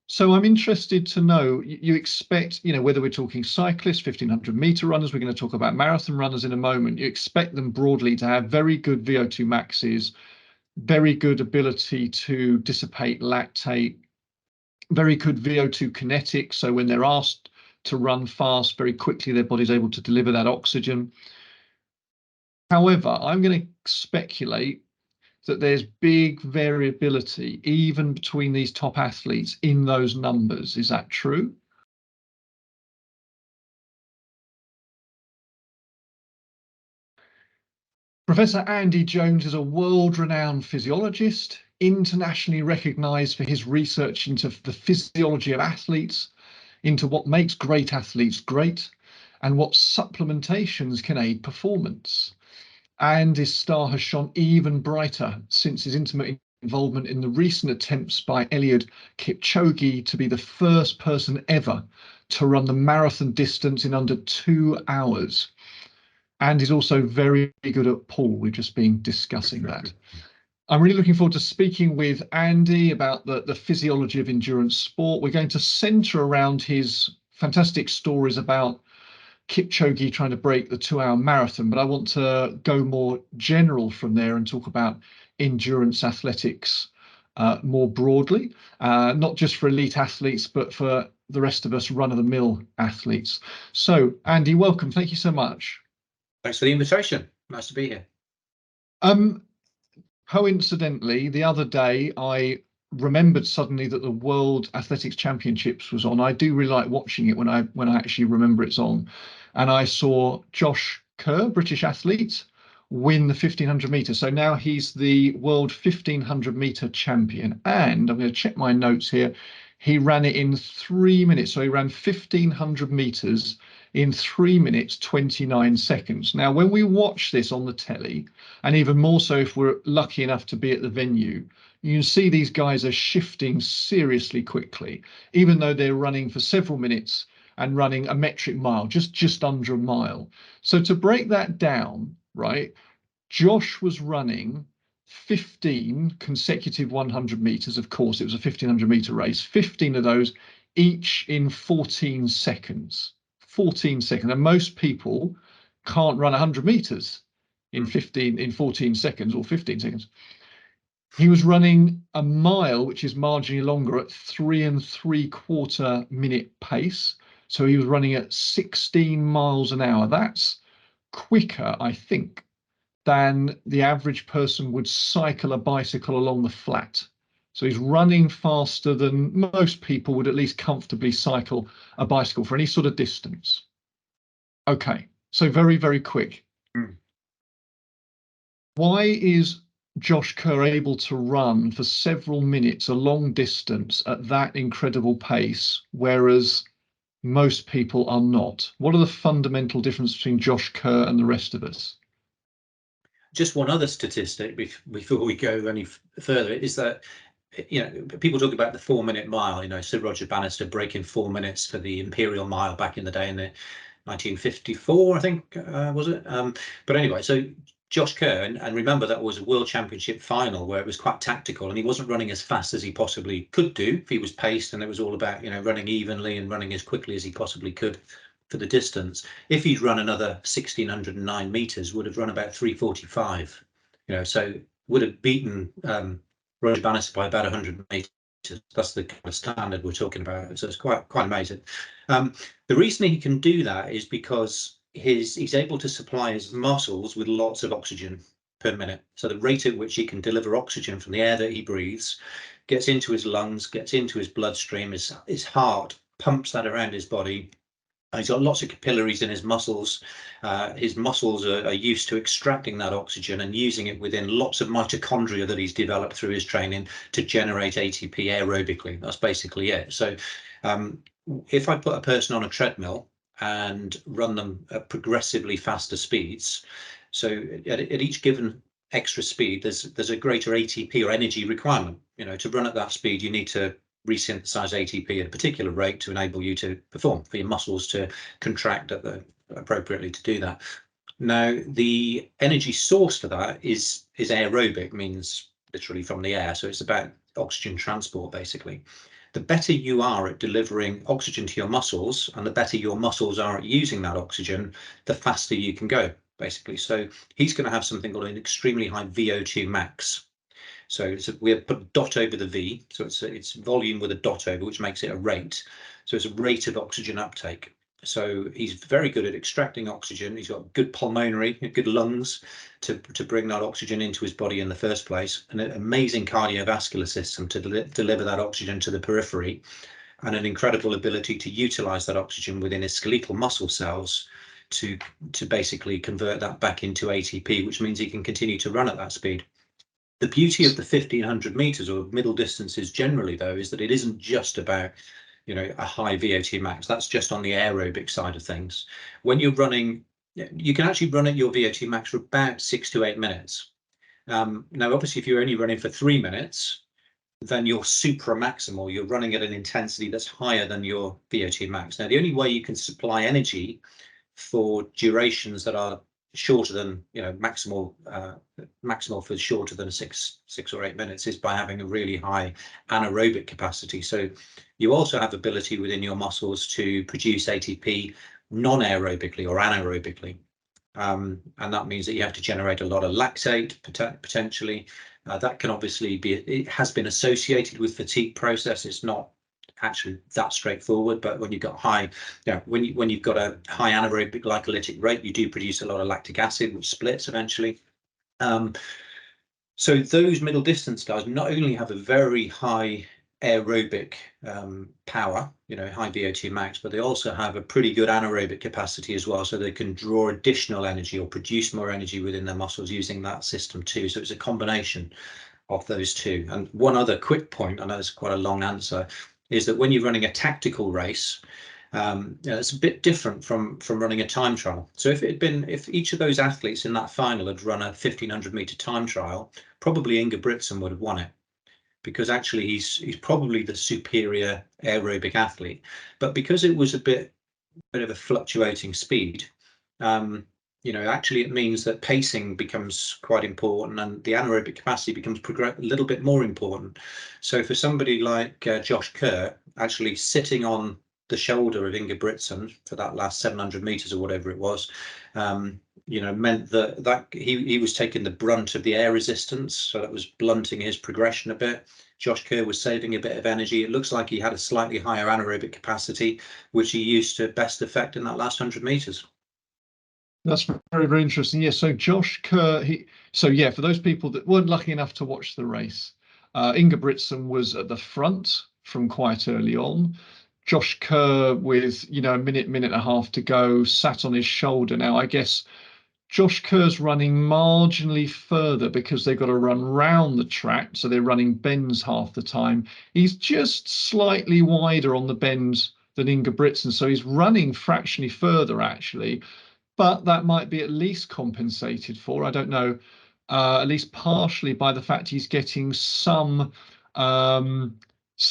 So I'm interested to know, you expect, whether we're talking cyclists, 1500-meter runners, we're going to talk about marathon runners in a moment, you expect them broadly to have very good VO2 maxes, very good ability to dissipate lactate, very good VO2 kinetics. So when they're asked to run fast, very quickly, their body's able to deliver that oxygen. However, I'm going to speculate that there's big variability even between these top athletes in those numbers. Is that true? Professor Andy Jones is a world-renowned physiologist, internationally recognized for his research into the physiology of athletes, into what makes great athletes great, and what supplementations can aid performance. And his star has shone even brighter since his intimate involvement in the recent attempts by Eliud Kipchoge to be the first person ever to run the marathon distance in under 2 hours. And he's also very good at pool. We've just been discussing that. I'm really looking forward to speaking with Andy about the physiology of endurance sport. We're going to center around his fantastic stories about Kipchoge trying to break the 2-hour marathon, but I want to go more general from there and talk about endurance athletics more broadly, not just for elite athletes, but for the rest of us run-of-the-mill athletes. So, Andy, welcome. Thank you so much. Thanks for the invitation. Nice to be here. Coincidentally, the other day, I remembered suddenly that the World Athletics Championships was on. I do really like watching it when I actually remember it's on. And I saw Josh Kerr, British athlete, win the 1500 meters. So now he's the world 1500 meter champion. And I'm going to check my notes here. He ran it in 3 minutes. So he ran 1500 meters in 3 minutes, 29 seconds. Now, when we watch this on the telly, and even more so if we're lucky enough to be at the venue, you can see these guys are shifting seriously quickly, even though they're running for several minutes and running a metric mile, just under a mile. So to break that down, right, Josh was running 15 consecutive 100 meters. Of course, it was a 1500 meter race, 15 of those, each in 14 seconds. 14 seconds. And most people can't run 100 meters in 14 seconds or 15 seconds. He was running a mile, which is marginally longer, at 3 3/4 minute pace. So he was running at 16 miles an hour. That's quicker, I think, than the average person would cycle a bicycle along the flat. So he's running faster than most people would at least comfortably cycle a bicycle for any sort of distance. Okay, so very, very quick. Why is Josh Kerr able to run for several minutes a long distance at that incredible pace, whereas most people are not? What are the fundamental differences between Josh Kerr and the rest of us? Just one other statistic before we go any further is that, people talk about the 4-minute mile. Sir Roger Bannister breaking 4 minutes for the Imperial Mile back in the day in the 1954, I think, was it? But anyway, so Josh Kerr, and remember that was a World Championship final where it was quite tactical, and he wasn't running as fast as he possibly could do if he was paced, and it was all about running evenly and running as quickly as he possibly could for the distance. If he'd run another 1609 meters, would have run about 3:45. So would have beaten Roger Bannister by about 100 meters. That's the kind of standard we're talking about. So it's quite amazing. The reason he can do that is because he's able to supply his muscles with lots of oxygen per minute. So the rate at which he can deliver oxygen from the air that he breathes gets into his lungs, gets into his bloodstream, his heart pumps that around his body. He's got lots of capillaries in his muscles. His muscles are used to extracting that oxygen and using it within lots of mitochondria that he's developed through his training to generate ATP aerobically. That's basically it. So if I put a person on a treadmill and run them at progressively faster speeds, so at each given extra speed, there's a greater ATP or energy requirement. To run at that speed, you need to resynthesize ATP at a particular rate to enable you to perform, for your muscles to contract appropriately to do that. Now, the energy source for that is aerobic, means literally from the air. So it's about oxygen transport, basically. the better you are at delivering oxygen to your muscles, and the better your muscles are at using that oxygen, the faster you can go, basically. So he's going to have something called an extremely high VO2 max. So we have put a dot over the V, so it's volume with a dot over, which makes it a rate. So it's a rate of oxygen uptake. So he's very good at extracting oxygen. He's got good pulmonary, good lungs to bring that oxygen into his body in the first place, and an amazing cardiovascular system to deliver that oxygen to the periphery, and an incredible ability to utilize that oxygen within his skeletal muscle cells to basically convert that back into ATP, which means he can continue to run at that speed. The beauty of the 1500 meters or middle distances generally, though, is that it isn't just about, you know, a high VO2 max. That's just on the aerobic side of things. When you're running, you can actually run at your VO2 max for about 6 to 8 minutes. Now, obviously, if you're only running for 3 minutes, then you're supra-maximal. You're running at an intensity that's higher than your VO2 max. Now, the only way you can supply energy for durations that are shorter than, you know, maximal for shorter than 6 or 8 minutes is by having a really high anaerobic capacity. So you also have ability within your muscles to produce ATP non-aerobically or anaerobically, and that means that you have to generate a lot of lactate potentially. That can obviously be, it has been associated with fatigue process. It's not actually that straightforward, but when you've got high, when you've got a high anaerobic glycolytic rate, you do produce a lot of lactic acid, which splits eventually. So those middle distance guys not only have a very high aerobic power, you know, high VO2 max, but they also have a pretty good anaerobic capacity as well, so they can draw additional energy or produce more energy within their muscles using that system too. So it's a combination of those two. And one other quick point, I know it's quite a long answer, is that when you're running a tactical race, it's a bit different from running a time trial. So if each of those athletes in that final had run a 1500 meter time trial, probably Ingebrigtsen would have won it, because actually he's probably the superior aerobic athlete. But because it was a bit of a fluctuating speed, you know, actually it means that pacing becomes quite important, and the anaerobic capacity becomes a little bit more important. So for somebody like Josh Kerr, actually sitting on the shoulder of Ingebrigtsen for that last 700 meters or whatever it was, you know, meant that he was taking the brunt of the air resistance, so that was blunting his progression a bit. Josh Kerr was saving a bit of energy. It looks like he had a slightly higher anaerobic capacity, which he used to best effect in that last 100 meters. That's very, very interesting. Yeah, so Josh Kerr, for those people that weren't lucky enough to watch the race, Ingebrigtsen was at the front from quite early on. Josh Kerr with, you know, a minute and a half to go, sat on his shoulder. Now, I guess Josh Kerr's running marginally further because they've got to run round the track, so they're running bends half the time. He's just slightly wider on the bends than Ingebrigtsen, so he's running fractionally further, actually. But that might be at least compensated for, I don't know, at least partially by the fact he's getting some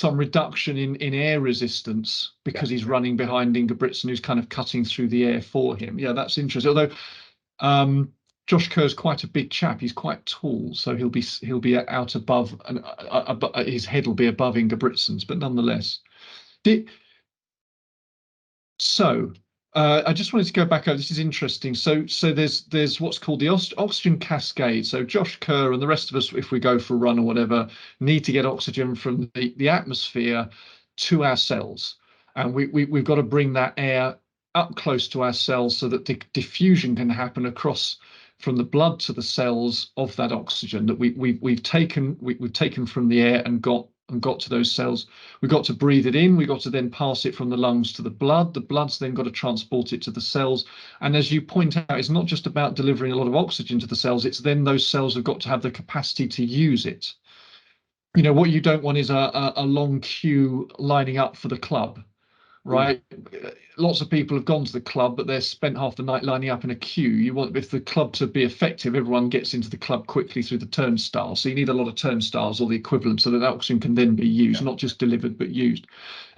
reduction in air resistance because he's running behind Ingebrigtsen, who's kind of cutting through the air for him. Yeah, that's interesting. Although Josh Kerr's quite a big chap, he's quite tall, so he'll be out above, and his head will be above Ingebrigtsen's, but nonetheless. I just wanted to go back over. This is interesting. So there's what's called the oxygen cascade. So Josh Kerr and the rest of us, if we go for a run or whatever, need to get oxygen from the atmosphere to our cells, and we've got to bring that air up close to our cells so that the diffusion can happen across from the blood to the cells of that oxygen that we've taken from the air and got to those cells. We've got to breathe it in. We've got to then pass it from the lungs to the blood. The blood's then got to transport it to the cells. And as you point out, it's not just about delivering a lot of oxygen to the cells. It's then those cells have got to have the capacity to use it. You know, what you don't want is a long queue lining up for the club, right? Lots of people have gone to the club, but they're spent half the night lining up in a queue. You want, if the club to be effective, everyone gets into the club quickly through the turnstile. So you need a lot of turnstiles or the equivalent so that oxygen can then be used, not just delivered, but used.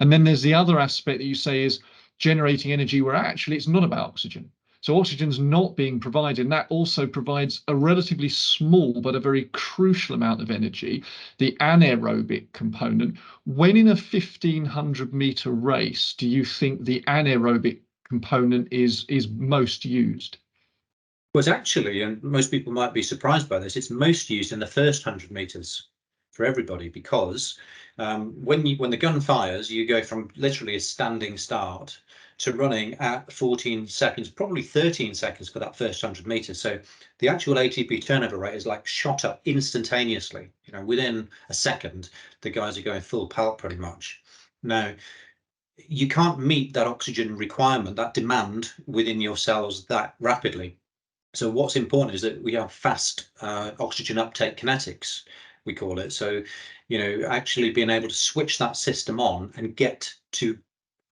And then there's the other aspect that you say is generating energy, where actually it's not about oxygen. So oxygen's not being provided, and that also provides a relatively small but a very crucial amount of energy, the anaerobic component. When in a 1,500-meter race, do you think the anaerobic component is most used? Well, it's actually, and most people might be surprised by this, it's most used in the first 100 meters for everybody, because when the gun fires, you go from literally a standing start to running at 14 seconds, probably 13 seconds for that first 100 meters. So the actual ATP turnover rate is like shot up instantaneously. Within a second, the guys are going full pelt pretty much. Now, you can't meet that oxygen requirement, that demand within your cells that rapidly. So what's important is that we have fast oxygen uptake kinetics, we call it. So, actually being able to switch that system on and get to,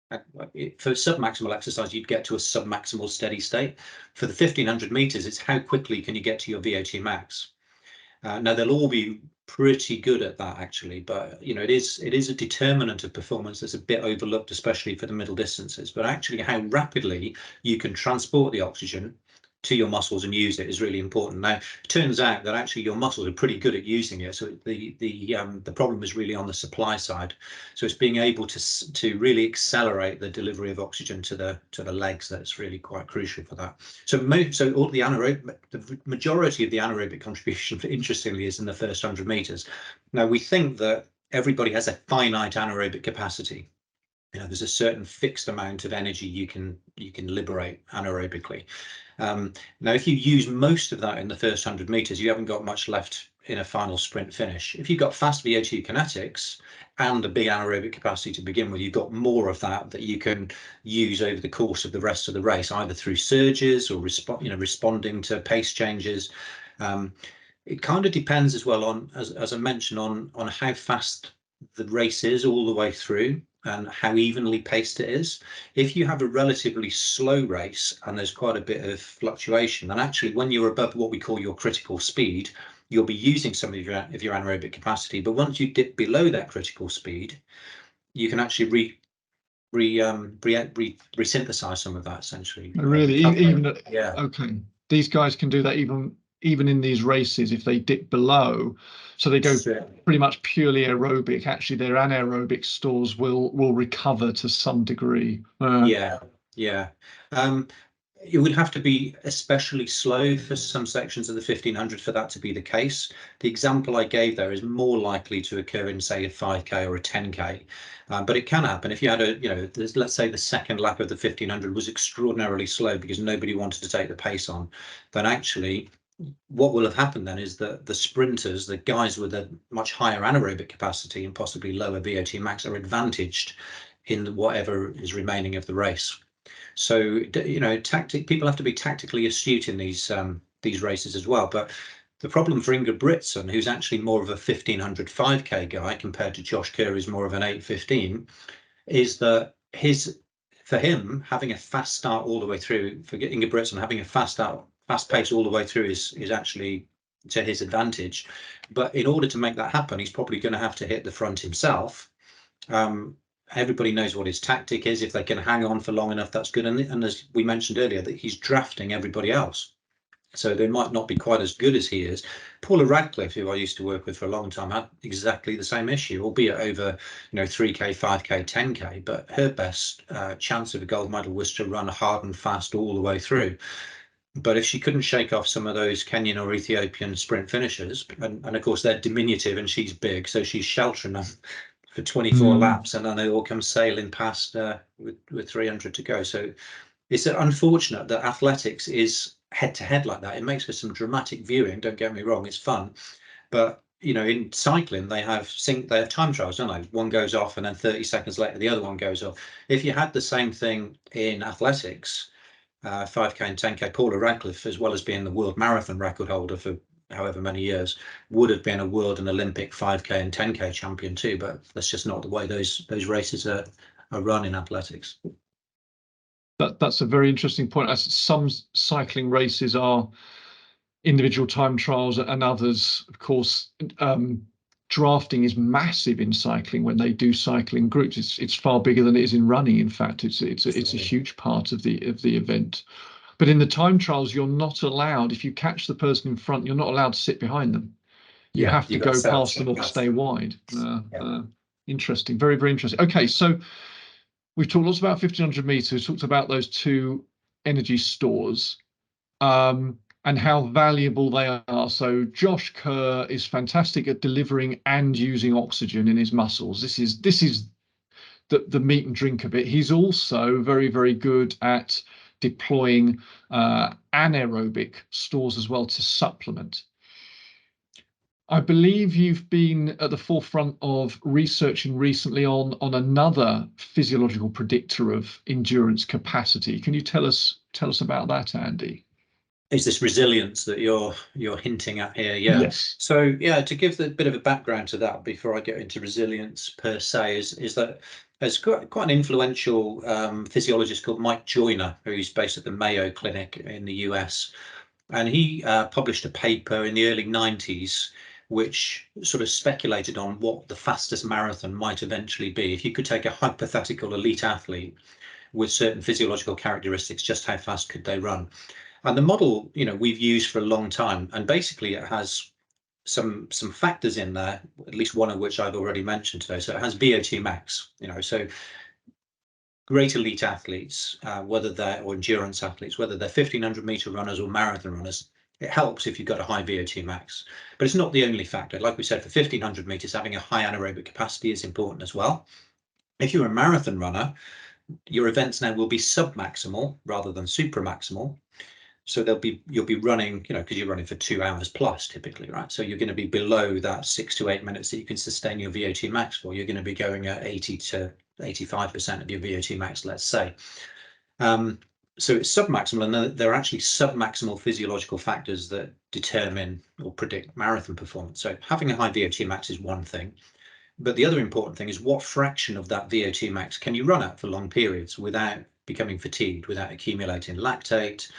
for submaximal exercise, you'd get to a submaximal steady state. For the 1,500 meters, it's how quickly can you get to your VO2 max. Now, they'll all be pretty good at that, actually, but it is a determinant of performance that's a bit overlooked, especially for the middle distances. But actually, how rapidly you can transport the oxygen to your muscles and use it is really important. Now, it turns out that actually your muscles are pretty good at using it. So the problem is really on the supply side. So it's being able to really accelerate the delivery of oxygen to the legs that's really quite crucial for that. So all the majority of the anaerobic contribution, interestingly, is in the first 100 meters. Now, we think that everybody has a finite anaerobic capacity. There's a certain fixed amount of energy you can liberate anaerobically. Now, if you use most of that in the first 100 meters, you haven't got much left in a final sprint finish. If you've got fast VO2 kinetics and a big anaerobic capacity to begin with, you've got more of that you can use over the course of the rest of the race, either through surges or responding to pace changes. It kind of depends as well on, as I mentioned, on how fast the race is all the way through and how evenly paced it is. If you have a relatively slow race and there's quite a bit of fluctuation, then actually when you're above what we call your critical speed, you'll be using some of your anaerobic capacity. But once you dip below that critical speed, you can actually resynthesize some of that, essentially. Really, even yeah. Okay, these guys can do that even in these races if they dip below, so they go pretty much purely aerobic. Actually, their anaerobic stores will recover to some degree. Yeah. It would have to be especially slow for some sections of the 1,500 for that to be the case. The example I gave there is more likely to occur in, say, a 5K or a 10K, but it can happen. If you had let's say the second lap of the 1,500 was extraordinarily slow because nobody wanted to take the pace on, then actually what will have happened then is that the sprinters, the guys with a much higher anaerobic capacity and possibly lower VO2 max, are advantaged in whatever is remaining of the race. So people have to be tactically astute in these races as well. But the problem for Ingebrigtsen, who's actually more of a 1,500 5K guy compared to Josh Kerr, who's more of an 8:15, is that for him having a fast start all the way through, for Ingebrigtsen having a fast pace all the way through is actually to his advantage. But in order to make that happen, he's probably going to have to hit the front himself. Everybody knows what his tactic is. If they can hang on for long enough, that's good. And as we mentioned earlier, that he's drafting everybody else. So they might not be quite as good as he is. Paula Radcliffe, who I used to work with for a long time, had exactly the same issue, albeit over 3K, 5K, 10K. But her best chance of a gold medal was to run hard and fast all the way through. But if she couldn't shake off some of those Kenyan or Ethiopian sprint finishers, and of course they're diminutive and she's big, so she's sheltering them for 24 laps, and then they all come sailing past with 300 to go. So it's unfortunate that athletics is head-to-head like that. It makes for some dramatic viewing, don't get me wrong, it's fun. But in cycling they have time trials, don't they? One goes off and then 30 seconds later the other one goes off. If you had the same thing in athletics, 5K and 10K, Paula Radcliffe, as well as being the world marathon record holder for however many years, would have been a world and Olympic 5K and 10K champion too. But that's just not the way those races are run in athletics. That's a very interesting point. As some cycling races are individual time trials, and others, of course, drafting is massive in cycling. When they do cycling groups, it's far bigger than it is in running. In fact, it's a huge part of the event. But in the time trials, you're not allowed, if you catch the person in front, you're not allowed to sit behind them. You have to you've got go cells. past them or stay wide. Yeah. Interesting. Very, very interesting. Okay, so we've talked lots about 1500 meters. We've talked about those two energy stores and how valuable they are. So Josh Kerr is fantastic at delivering and using oxygen in his muscles. This is the meat and drink of it. He's also very, very good at deploying anaerobic stores as well to supplement. I believe you've been at the forefront of researching recently on another physiological predictor of endurance capacity. Can you tell us about that, Andy? Is this resilience that you're hinting at here? Yeah. Yes. So yeah, to give the bit of a background to that before I get into resilience per se, is that there's quite an influential physiologist called Mike Joyner, who's based at the Mayo Clinic in the US, and he published a paper in the early 90s which sort of speculated on what the fastest marathon might eventually be if you could take a hypothetical elite athlete with certain physiological characteristics, just how fast could they run. And the model, we've used for a long time, and basically it has some factors in there, at least one of which I've already mentioned today. So it has VO2 max, so great elite athletes, or endurance athletes, whether they're 1500-meter runners or marathon runners, it helps if you've got a high VO2 max. But it's not the only factor. Like we said, for 1500 meters, having a high anaerobic capacity is important as well. If you're a marathon runner, your events now will be submaximal rather than supramaximal. So you'll be running, because you're running for 2 hours plus typically, right? So you're going to be below that 6 to 8 minutes that you can sustain your VO2 max for. You're going to be going at 80 to 85% of your VO2 max, let's say. So it's submaximal, and there are actually submaximal physiological factors that determine or predict marathon performance. So having a high VO2 max is one thing, but the other important thing is what fraction of that VO2 max can you run at for long periods without becoming fatigued, without accumulating lactate,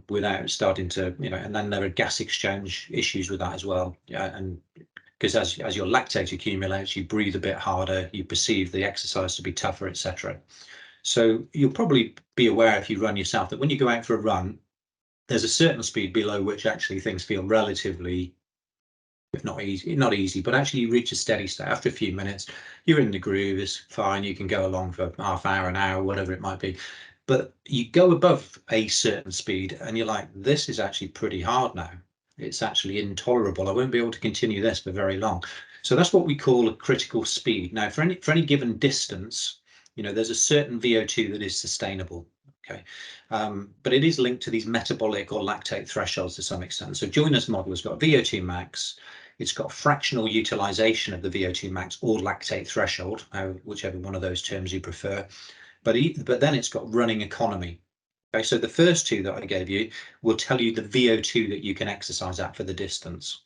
without starting to, and then there are gas exchange issues with that as well. And because as your lactate accumulates, you breathe a bit harder, you perceive the exercise to be tougher, etc. So you'll probably be aware if you run yourself that when you go out for a run, there's a certain speed below which actually things feel relatively, if not easy, but actually you reach a steady state after a few minutes. You're in the groove, it's fine. You can go along for half hour, an hour, whatever it might be. But you go above a certain speed and you're like, this is actually pretty hard now. It's actually intolerable. I won't be able to continue this for very long. So that's what we call a critical speed. Now, for any given distance, there's a certain VO2 that is sustainable. Okay, but it is linked to these metabolic or lactate thresholds to some extent. So Joyner's model has got VO2 max, it's got fractional utilization of the VO2 max or lactate threshold, whichever one of those terms you prefer. But then it's got running economy. Okay, so the first two that I gave you will tell you the VO2 that you can exercise at for the distance.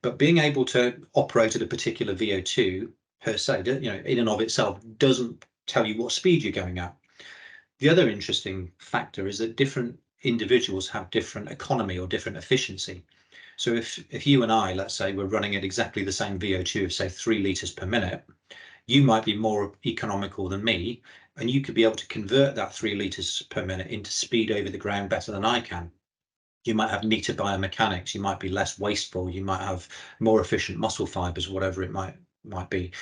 But being able to operate at a particular VO2 per se, in and of itself, doesn't tell you what speed you're going at. The other interesting factor is that different individuals have different economy or different efficiency. So if you and I, let's say, we're running at exactly the same VO2 of, say, 3 liters per minute, you might be more economical than me, and you could be able to convert that 3 liters per minute into speed over the ground better than I can. You might have neater biomechanics, you might be less wasteful, you might have more efficient muscle fibers, whatever it might be.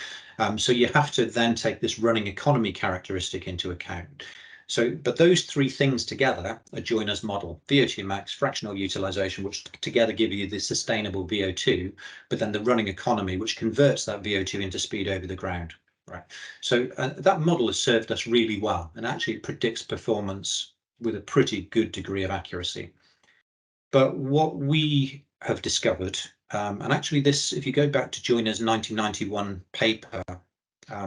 So you have to then take this running economy characteristic into account. So, but those three things together are Joyner's model: VO2 max, fractional utilization, which together give you the sustainable VO2, but then the running economy, which converts that VO2 into speed over the ground. Right. So that model has served us really well, and actually it predicts performance with a pretty good degree of accuracy. But what we have discovered, and actually this, if you go back to Joyner's 1991 paper, I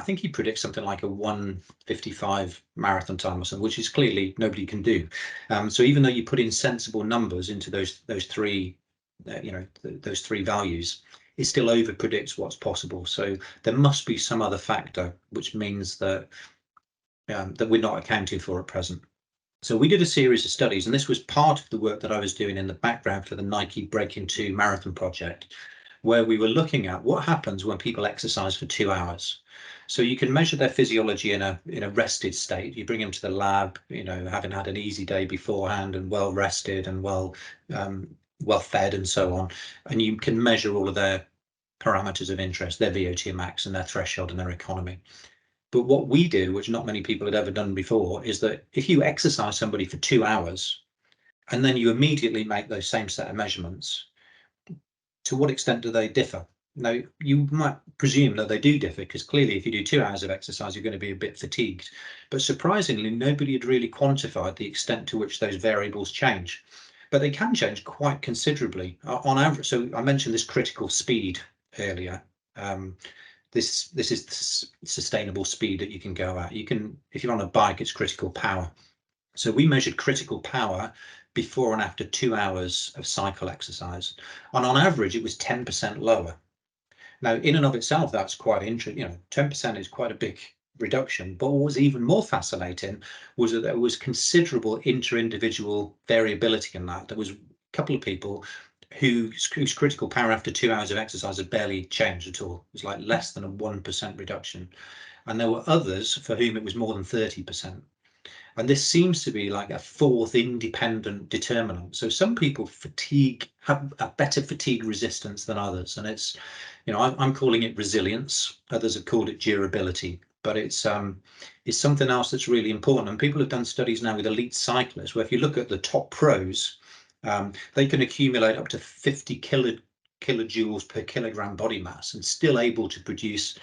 think he predicts something like a 1:55 marathon time or something, which is clearly nobody can do. So even though you put in sensible numbers into those three, those three values, it still over predicts what's possible. So there must be some other factor, which means that that we're not accounting for at present. So we did a series of studies, and this was part of the work that I was doing in the background for the Nike Breaking 2 marathon project, where we were looking at what happens when people exercise for 2 hours. So you can measure their physiology in a rested state. You bring them to the lab, having had an easy day beforehand and well rested and well fed and so on, and you can measure all of their parameters of interest, their VO2 max and their threshold and their economy. But what we do, which not many people had ever done before, is that if you exercise somebody for 2 hours and then you immediately make those same set of measurements, to what extent do they differ? Now, you might presume that they do differ, because clearly if you do 2 hours of exercise, you're going to be a bit fatigued. But surprisingly, nobody had really quantified the extent to which those variables change. But they can change quite considerably on average. So I mentioned this critical speed earlier. This is the sustainable speed that you can go at. If you're on a bike, it's critical power. So we measured critical power before and after 2 hours of cycle exercise, and on average it was 10% lower. Now, in and of itself, that's quite interesting. 10% is quite a big reduction. But what was even more fascinating was that there was considerable inter-individual variability in that. There was a couple of people whose critical power after 2 hours of exercise had barely changed at all. It was like less than a 1% reduction. And there were others for whom it was more than 30%. And this seems to be like a fourth independent determinant. So some people have a better fatigue resistance than others. And it's, I'm calling it resilience. Others have called it durability. But it's something else that's really important. And people have done studies now with elite cyclists, where if you look at the top pros, they can accumulate up to 50 kilojoules per kilogram body mass and still able to produce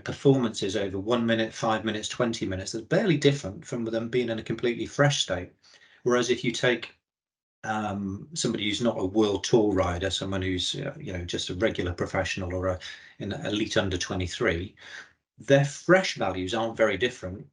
performances over 1 minute, 5 minutes, 20 minutes. That's barely different from them being in a completely fresh state. Whereas if you take somebody who's not a world tour rider, someone who's just a regular professional or an elite under 23, their fresh values aren't very different,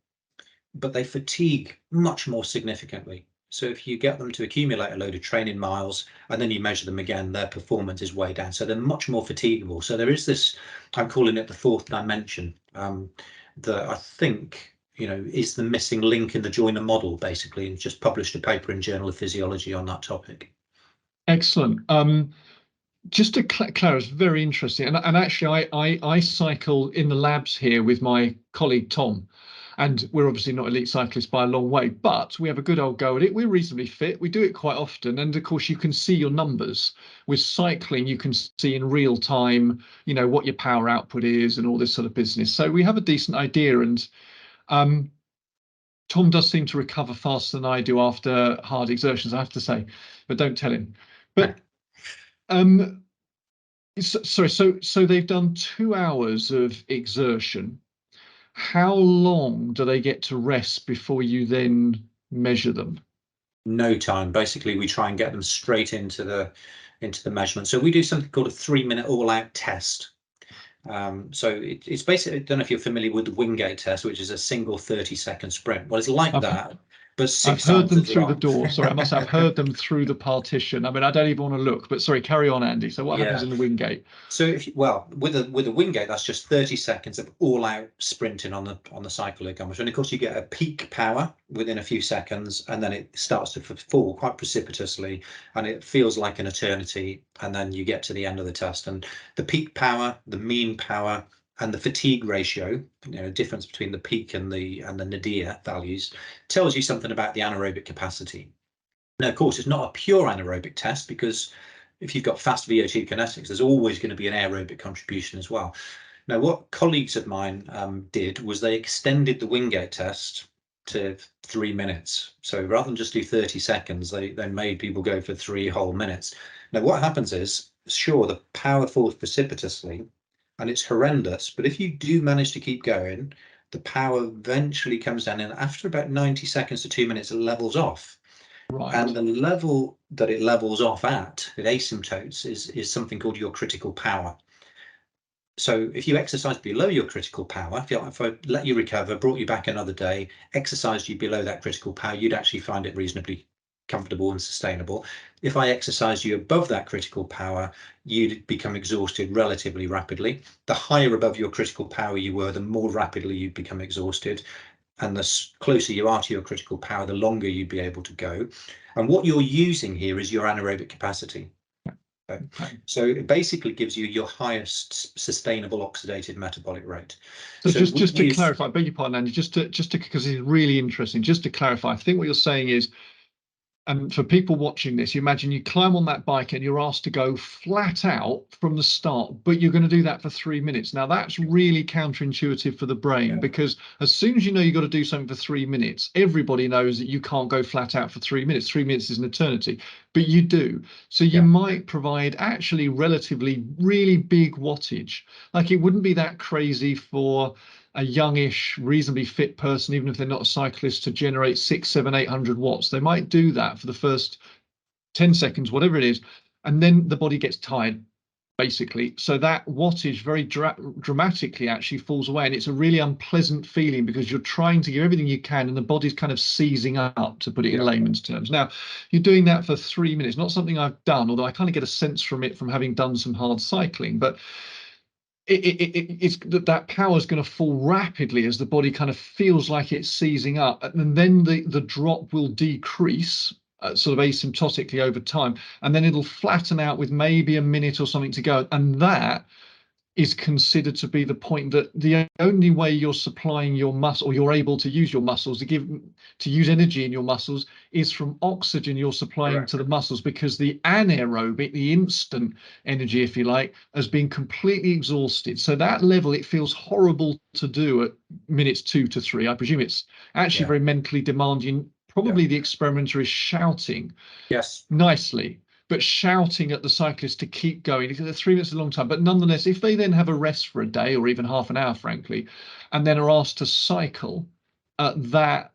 but they fatigue much more significantly. So if you get them to accumulate a load of training miles and then you measure them again, their performance is way down. So they're much more fatigable. So there is this, I'm calling it the fourth dimension, that I think, is the missing link in the joiner model, basically, and just published a paper in Journal of Physiology on that topic. Excellent. Just to clarify, it's very interesting. And actually, I cycle in the labs here with my colleague Tom. And we're obviously not elite cyclists by a long way, but we have a good old go at it. We're reasonably fit. We do it quite often. And of course, you can see your numbers. With cycling, you can see in real time, what your power output is and all this sort of business. So we have a decent idea. And Tom does seem to recover faster than I do after hard exertions, I have to say, but don't tell him. But sorry, so they've done 2 hours of exertion. How long do they get to rest before you then measure them? No time. Basically, we try and get them straight into the measurement. So we do something called a 3-minute all-out test. So it's basically, I don't know if you're familiar with the Wingate test, which is a single 30-second sprint. Well, it's like that, but I've heard them through the door. Sorry, I must have heard them through the partition. I mean, I don't even want to look, but sorry, carry on, Andy. So what happens in the Wingate? So with a Wingate, that's just 30 seconds of all-out sprinting on the cycle ergometer, and of course you get a peak power within a few seconds, and then it starts to fall quite precipitously, and it feels like an eternity, and then you get to the end of the test, and the peak power, the mean power, and the fatigue ratio, difference between the peak and the nadir values, tells you something about the anaerobic capacity. Now, of course, it's not a pure anaerobic test, because if you've got fast VO2 kinetics, there's always going to be an aerobic contribution as well. Now, what colleagues of mine did was they extended the Wingate test to 3 minutes. So rather than just do 30 seconds, they made people go for 3 whole minutes. Now, what happens is, sure, the power falls precipitously, and it's horrendous, but if you do manage to keep going, the power eventually comes down, and after about 90 seconds to 2 minutes, it levels off. Right. And the level that it levels off at asymptotes is something called your critical power. So if you exercise below your critical power, if I let you recover, brought you back another day, exercised you below that critical power, you'd actually find it reasonably comfortable and sustainable. If I exercised you above that critical power, you'd become exhausted relatively rapidly. The higher above your critical power you were, the more rapidly you'd become exhausted. And the closer you are to your critical power, the longer you'd be able to go. And what you're using here is your anaerobic capacity. Okay. So it basically gives you your highest sustainable oxidative metabolic rate. So, So just to clarify, beg your pardon, Andy, just to because it's really interesting, just to clarify, I think what you're saying is, and for people watching this, you imagine you climb on that bike and you're asked to go flat out from the start, but you're going to do that for 3 minutes. Now, that's really counterintuitive for the brain, because as soon as you know you've got to do something for 3 minutes, everybody knows that you can't go flat out for 3 minutes. 3 minutes is an eternity, but you do. So you might provide actually relatively really big wattage. Like, it wouldn't be that crazy for a youngish, reasonably fit person, even if they're not a cyclist, to generate 600, 700, 800 watts. They might do that for the first 10 seconds, whatever it is, and then the body gets tired, basically. So that wattage very dramatically actually falls away, and it's a really unpleasant feeling because you're trying to give everything you can and the body's kind of seizing up, to put it in layman's terms. Now, you're doing that for 3 minutes, not something I've done, although I kind of get a sense from it from having done some hard cycling, but it's that power is going to fall rapidly as the body kind of feels like it's seizing up, and then the drop will decrease sort of asymptotically over time, and then it'll flatten out with maybe a minute or something to go, and that is considered to be the point that the only way you're supplying your muscle, or you're able to use your muscles to use energy in your muscles, is from oxygen you're supplying to the muscles, because the anaerobic, the instant energy, if you like, has been completely exhausted. So that level, it feels horrible to do at minutes 2 to 3. I presume it's actually very mentally demanding. Probably the experimenter is shouting nicely, but shouting at the cyclist to keep going. 3 minutes is a long time, but nonetheless, if they then have a rest for a day or even half an hour, frankly, and then are asked to cycle at that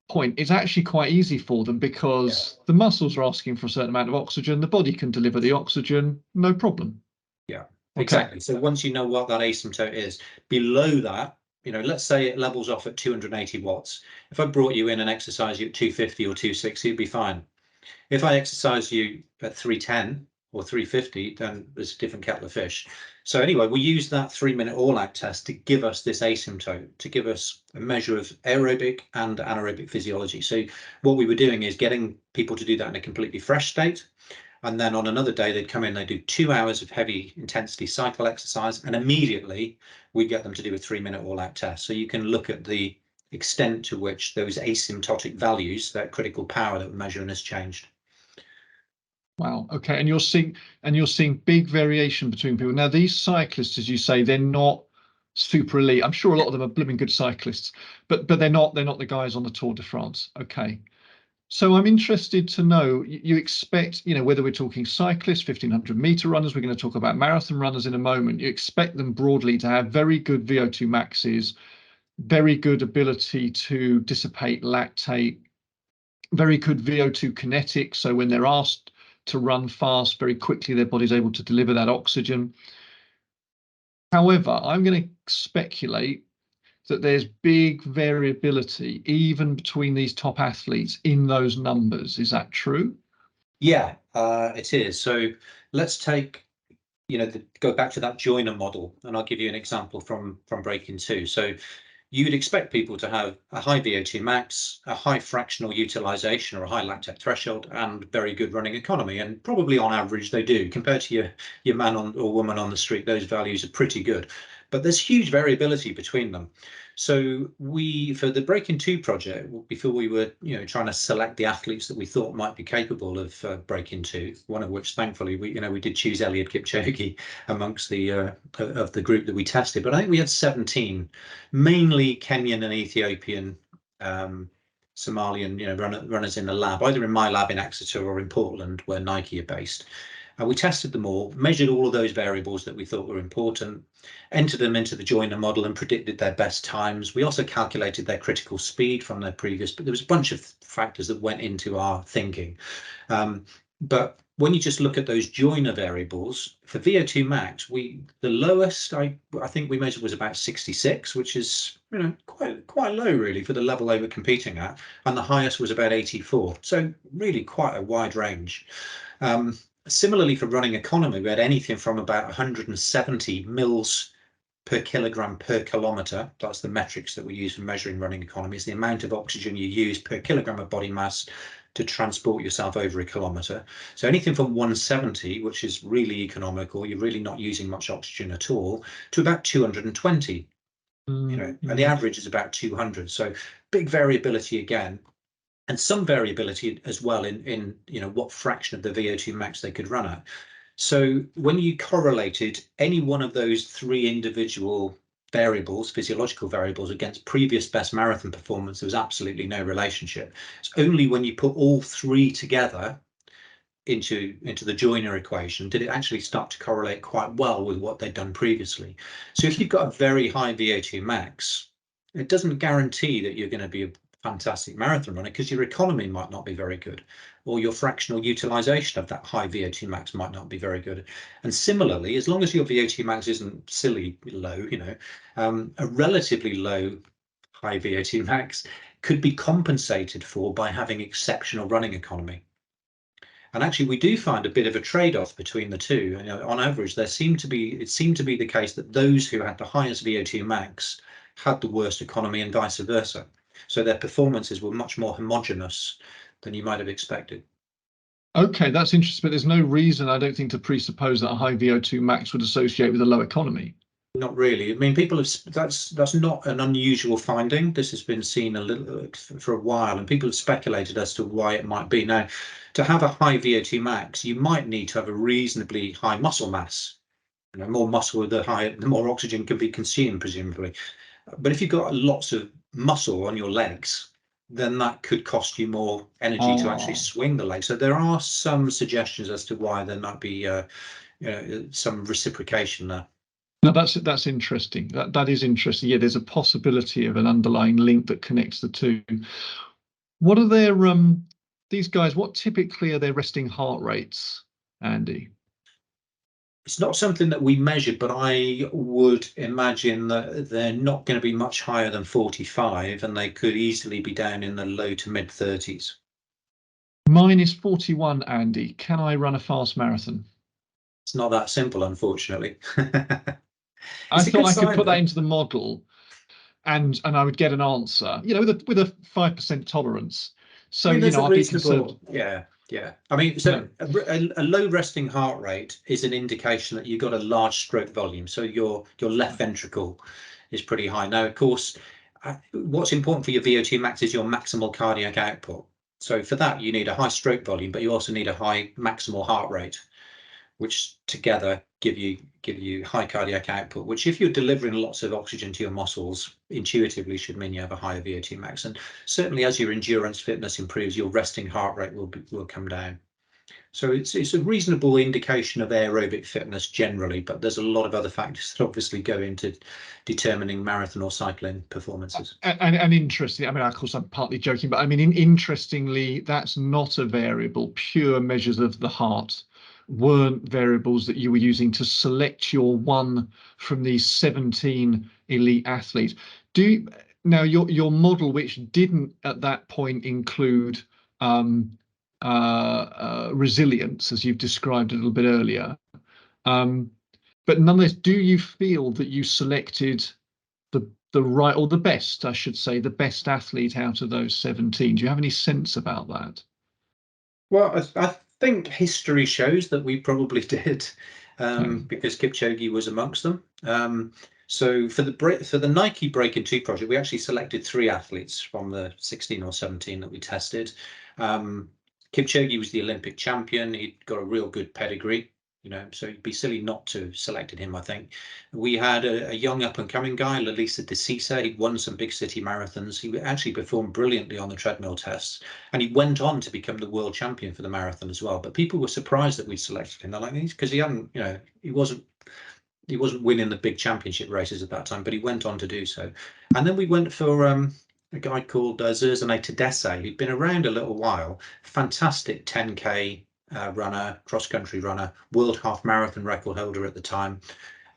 point, it's actually quite easy for them, because the muscles are asking for a certain amount of oxygen. The body can deliver the oxygen, no problem. Exactly. So once you know what that asymptote is, below that, let's say it levels off at 280 watts. If I brought you in and exercised you at 250 or 260, it'd be fine. If I exercise you at 310 or 350, then there's a different kettle of fish. So anyway, we use that 3-minute all-out test to give us this asymptote, to give us a measure of aerobic and anaerobic physiology. So what we were doing is getting people to do that in a completely fresh state. And then on another day, they'd come in, they do 2 hours of heavy intensity cycle exercise, and immediately we get them to do a 3-minute all-out test. So you can look at the extent to which those asymptotic values, that critical power that we're measuring, has changed. Wow. Okay. And you're seeing big variation between people. Now, these cyclists, as you say, they're not super elite. I'm sure a lot of them are blooming good cyclists, but they're not the guys on the Tour de France. Okay. So I'm interested to know, you expect, whether we're talking cyclists, 1500-meter runners, we're going to talk about marathon runners in a moment, you expect them broadly to have very good VO2 maxes, very good ability to dissipate lactate, very good VO2 kinetics. So when they're asked to run fast, very quickly, their body's able to deliver that oxygen. However, I'm going to speculate that there's big variability even between these top athletes in those numbers. Is that true? Yeah, it is. So let's take, go back to that joiner model, and I'll give you an example from Breaking 2. So you would expect people to have a high VO2 max, a high fractional utilization or a high lactate threshold, and very good running economy. And probably on average they do. Compared to your man or woman on the street, those values are pretty good. But there's huge variability between them. So for the Breaking 2 project, before we were trying to select the athletes that we thought might be capable of Breaking 2, one of which thankfully we did choose Eliud Kipchoge amongst the of the group that we tested. But I think we had 17, mainly Kenyan and Ethiopian, Somalian, runners in the lab, either in my lab in Exeter or in Portland, where Nike are based. And we tested them all, measured all of those variables that we thought were important, entered them into the joiner model and predicted their best times. We also calculated their critical speed from their previous, but there was a bunch of factors that went into our thinking. But when you just look at those joiner variables for VO2 max, the lowest I think we measured was about 66, which is quite low really for the level they were competing at, and the highest was about 84. So really quite a wide range. Similarly, for running economy, we had anything from about 170 mils per kilogram per kilometre. That's the metrics that we use for measuring running economy, is the amount of oxygen you use per kilogram of body mass to transport yourself over a kilometre. So anything from 170, which is really economical, you're really not using much oxygen at all, to about 220. And the average is about 200. So big variability again, and some variability as well in what fraction of the VO2 max they could run at. So when you correlated any one of those three individual variables, physiological variables, against previous best marathon performance, there was absolutely no relationship. It's only when you put all three together into the Joyner equation did it actually start to correlate quite well with what they'd done previously. So if you've got a very high VO2 max, it doesn't guarantee that you're going to be a fantastic marathon runner, because your economy might not be very good, or your fractional utilization of that high VO2 max might not be very good. And similarly, as long as your VO2 max isn't silly low, a relatively low high VO2 max could be compensated for by having exceptional running economy. And actually, we do find a bit of a trade-off between the two. On average, it seemed to be the case that those who had the highest VO2 max had the worst economy, and vice versa. So their performances were much more homogeneous than you might have expected. Okay, that's interesting, but there's no reason, I don't think, to presuppose that a high VO2 max would associate with a low economy. Not really. I mean, people have, that's not an unusual finding. This has been seen a little for a while, and people have speculated as to why it might be. Now, to have a high VO2 max, you might need to have a reasonably high muscle mass. More muscle, the more oxygen can be consumed, presumably. But if you've got lots of muscle on your legs, then that could cost you more energy to actually swing the leg. So there are some suggestions as to why there might be some reciprocation there. No, that's interesting. That is interesting. Yeah, there's a possibility of an underlying link that connects the two. What are their these guys? What typically are their resting heart rates, Andy? It's not something that we measured, but I would imagine that they're not going to be much higher than 45, and they could easily be down in the low to mid 30s. Mine is 41, Andy. Can I run a fast marathon? It's not that simple, unfortunately. I thought I could put that into the model, and I would get an answer, with a 5% tolerance. So, I mean, I'd be concerned. Yeah. I mean, so a low resting heart rate is an indication that you've got a large stroke volume. So your left ventricle is pretty high. Now, of course, what's important for your VO2 max is your maximal cardiac output. So for that, you need a high stroke volume, but you also need a high maximal heart rate, which together give you high cardiac output, which, if you're delivering lots of oxygen to your muscles, intuitively should mean you have a higher VO2 max. And certainly as your endurance fitness improves, your resting heart rate will come down. So it's a reasonable indication of aerobic fitness generally, but there's a lot of other factors that obviously go into determining marathon or cycling performances. And interesting, I mean, of course, I'm partly joking, but I mean, interestingly, that's not a variable. Pure measures of the heart weren't variables that you were using to select your one from these 17 elite athletes. Now your model, which didn't at that point include resilience, as you've described a little bit earlier, but nonetheless, do you feel that you selected the right, or the best, I should say, the best athlete out of those 17? Do you have any sense about that? Well, I think history shows that we probably did, because Kipchoge was amongst them. So for the Nike Break in 2 project, we actually selected 3 athletes from the 16 or 17 that we tested. Kipchoge was the Olympic champion. He'd got a real good pedigree, so it'd be silly not to have selected him, I think. We had a young up-and-coming guy, Lalisa DeCisa. He'd won some big city marathons. He actually performed brilliantly on the treadmill tests, and he went on to become the world champion for the marathon as well. But people were surprised that we'd selected him. They're like, because he hadn't, he wasn't winning the big championship races at that time, but he went on to do so. And then we went for a guy called Zerzanay Tadesse, who'd been around a little while. Fantastic 10K runner, cross-country runner, world half marathon record holder at the time.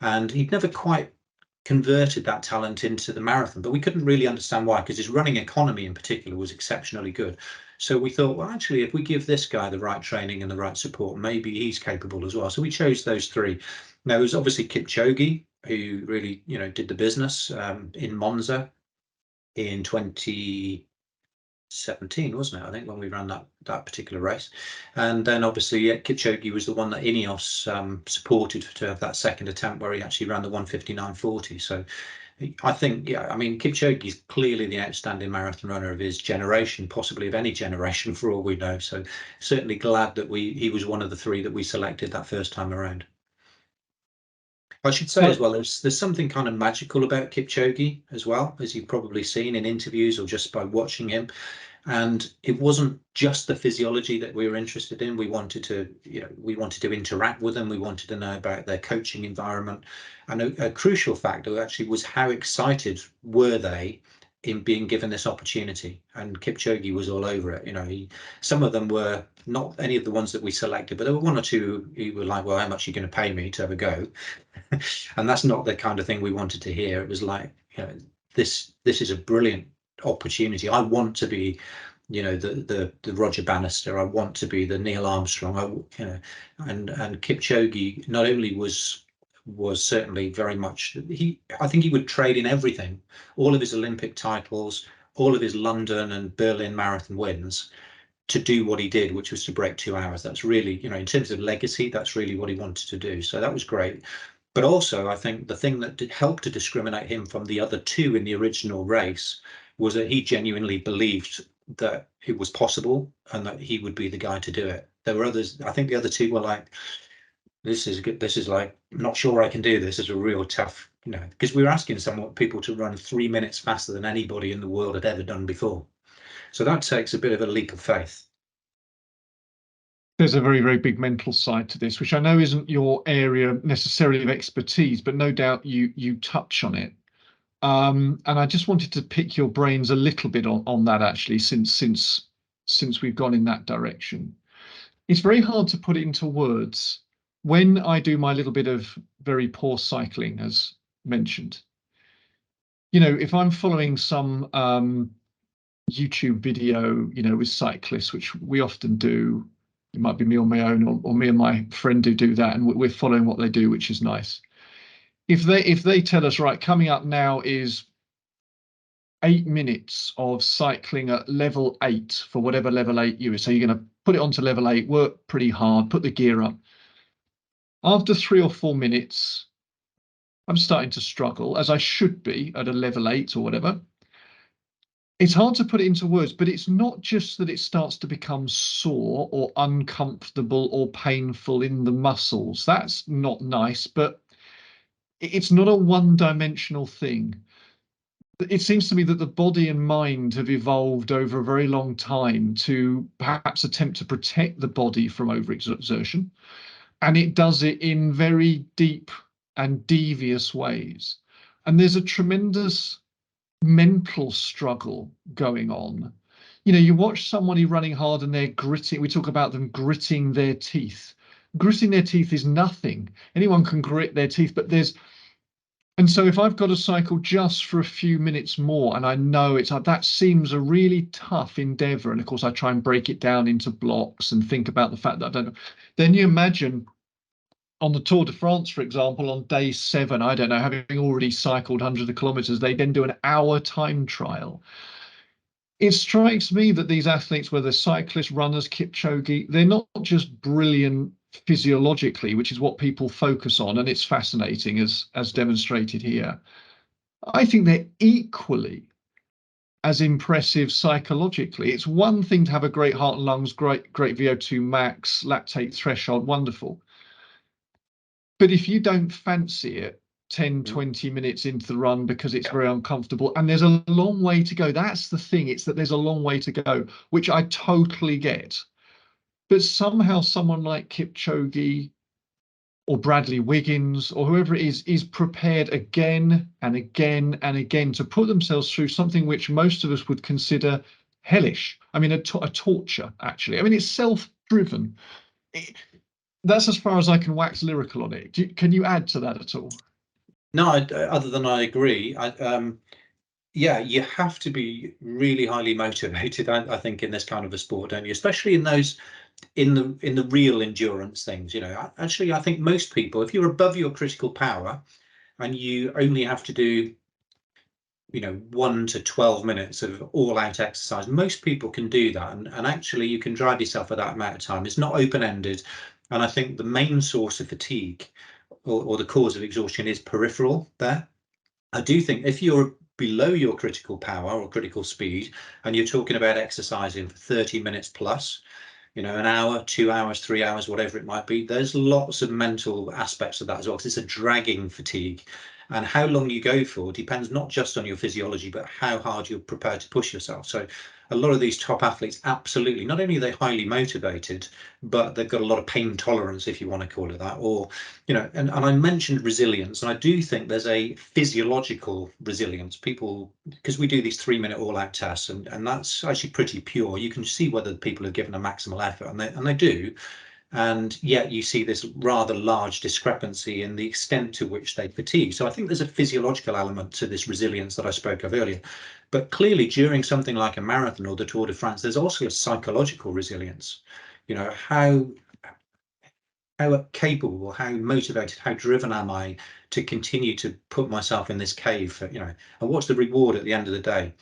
And he'd never quite converted that talent into the marathon, but we couldn't really understand why, because his running economy in particular was exceptionally good. So we thought, well, actually, if we give this guy the right training and the right support, maybe he's capable as well. So we chose those 3. Now, it was obviously Kipchoge, who really, you know, did the business in Monza in 2017, wasn't it? I think when we ran that particular race. And then obviously Kipchoge was the one that Ineos supported to have that second attempt where he actually ran the 1:59.40. So I think, yeah, I mean, Kipchoge is clearly the outstanding marathon runner of his generation, possibly of any generation for all we know. So certainly glad that he was one of the three that we selected that first time around. I should say as well, there's something kind of magical about Kipchoge as well, as you've probably seen in interviews or just by watching him. And it wasn't just the physiology that we were interested in. We wanted to, you know, we wanted to interact with them. We wanted to know about their coaching environment. And a crucial factor actually was how excited were they in being given this opportunity. And Kipchoge was all over it. You know, some of them were not any of the ones that we selected, but there were one or two who were like, well, how much are you going to pay me to have a go? And that's not the kind of thing we wanted to hear. It was like, you know, this is a brilliant opportunity. I want to be, you know, the Roger Bannister. I want to be the Neil Armstrong. You know, and Kipchoge not only was certainly very much, I think he would trade in everything, all of his Olympic titles, all of his London and Berlin marathon wins, to do what he did, which was to break 2 hours. That's really, you know, in terms of legacy, that's really what he wanted to do. So that was great. But also, I think the thing that helped to discriminate him from the other two in the original race was that he genuinely believed that it was possible and that he would be the guy to do it. There were others, I think the other two were like, this is good. This is like, not sure I can do this. It's a real tough, you know, because we were asking people to run 3 minutes faster than anybody in the world had ever done before. So that takes a bit of a leap of faith. There's a very, very big mental side to this, which I know isn't your area necessarily of expertise, but no doubt you touch on it. And I just wanted to pick your brains a little bit on that, actually, since we've gone in that direction. It's very hard to put it into words. When I do my little bit of very poor cycling, as mentioned, you know, if I'm following some YouTube video, you know, with cyclists, which we often do, it might be me on my own or me and my friend who do that, and we're following what they do, which is nice. If they tell us, right, coming up now is 8 minutes of cycling at level 8 for whatever level 8 you is, so you're going to put it onto level 8, work pretty hard, put the gear up. After 3 or 4 minutes, I'm starting to struggle, as I should be at a level 8 or whatever. It's hard to put it into words, but it's not just that it starts to become sore or uncomfortable or painful in the muscles. That's not nice, but it's not a one-dimensional thing. It seems to me that the body and mind have evolved over a very long time to perhaps attempt to protect the body from overexertion, and it does it in very deep and devious ways. And there's a tremendous mental struggle going on. You know, you watch somebody running hard and they're gritting. We talk about them gritting their teeth. Gritting their teeth is nothing. Anyone can grit their teeth, but there's, and so if I've got to cycle just for a few minutes more, and I know it's that seems a really tough endeavor, and of course I try and break it down into blocks and think about the fact that I don't know, then you imagine on the Tour de France, for example, on day 7, I don't know, having already cycled hundreds of kilometers, they then do an hour time trial. It strikes me that these athletes, whether cyclists, runners, Kipchoge, they're not just brilliant physiologically, which is what people focus on, and it's fascinating as demonstrated here. I think they're equally as impressive psychologically. It's one thing to have a great heart and lungs, great VO2 max, lactate threshold, wonderful. But if you don't fancy it 10, 20 minutes into the run because it's very uncomfortable, and there's a long way to go, that's the thing, it's that there's a long way to go, which I totally get. But somehow someone like Kipchoge or Bradley Wiggins or whoever it is prepared again and again and again to put themselves through something which most of us would consider hellish. I mean, a torture, actually. I mean, it's self-driven. That's as far as I can wax lyrical on it. Can you add to that at all? No, other than I agree. Yeah, you have to be really highly motivated, I think, in this kind of a sport, don't you? Especially in those, in the real endurance things. You know, actually, I think most people, if you're above your critical power, and you only have to do 1 to 12 minutes of all-out exercise. Most people can do that, and actually you can drive yourself for that amount of time. It's not open-ended, and I think the main source of fatigue or the cause of exhaustion is peripheral there. I do think if you're below your critical power or critical speed and you're talking about exercising for 30 minutes plus, an hour, 2 hours, 3 hours, whatever it might be, there's lots of mental aspects of that as well, because it's a dragging fatigue. And how long you go for depends not just on your physiology, but how hard you're prepared to push yourself. So a lot of these top athletes, absolutely, not only are they highly motivated, but they've got a lot of pain tolerance, if you want to call it that. Or, and I mentioned resilience, and I do think there's a physiological resilience. People, because we do these 3-minute all-out tests, and that's actually pretty pure. You can see whether people have given a maximal effort, and they do. And yet you see this rather large discrepancy in the extent to which they fatigue. So I think there's a physiological element to this resilience that I spoke of earlier. But clearly, during something like a marathon or the Tour de France, there's also a psychological resilience. How capable, how motivated, how driven am I to continue to put myself in this cave for, and what's the reward at the end of the day?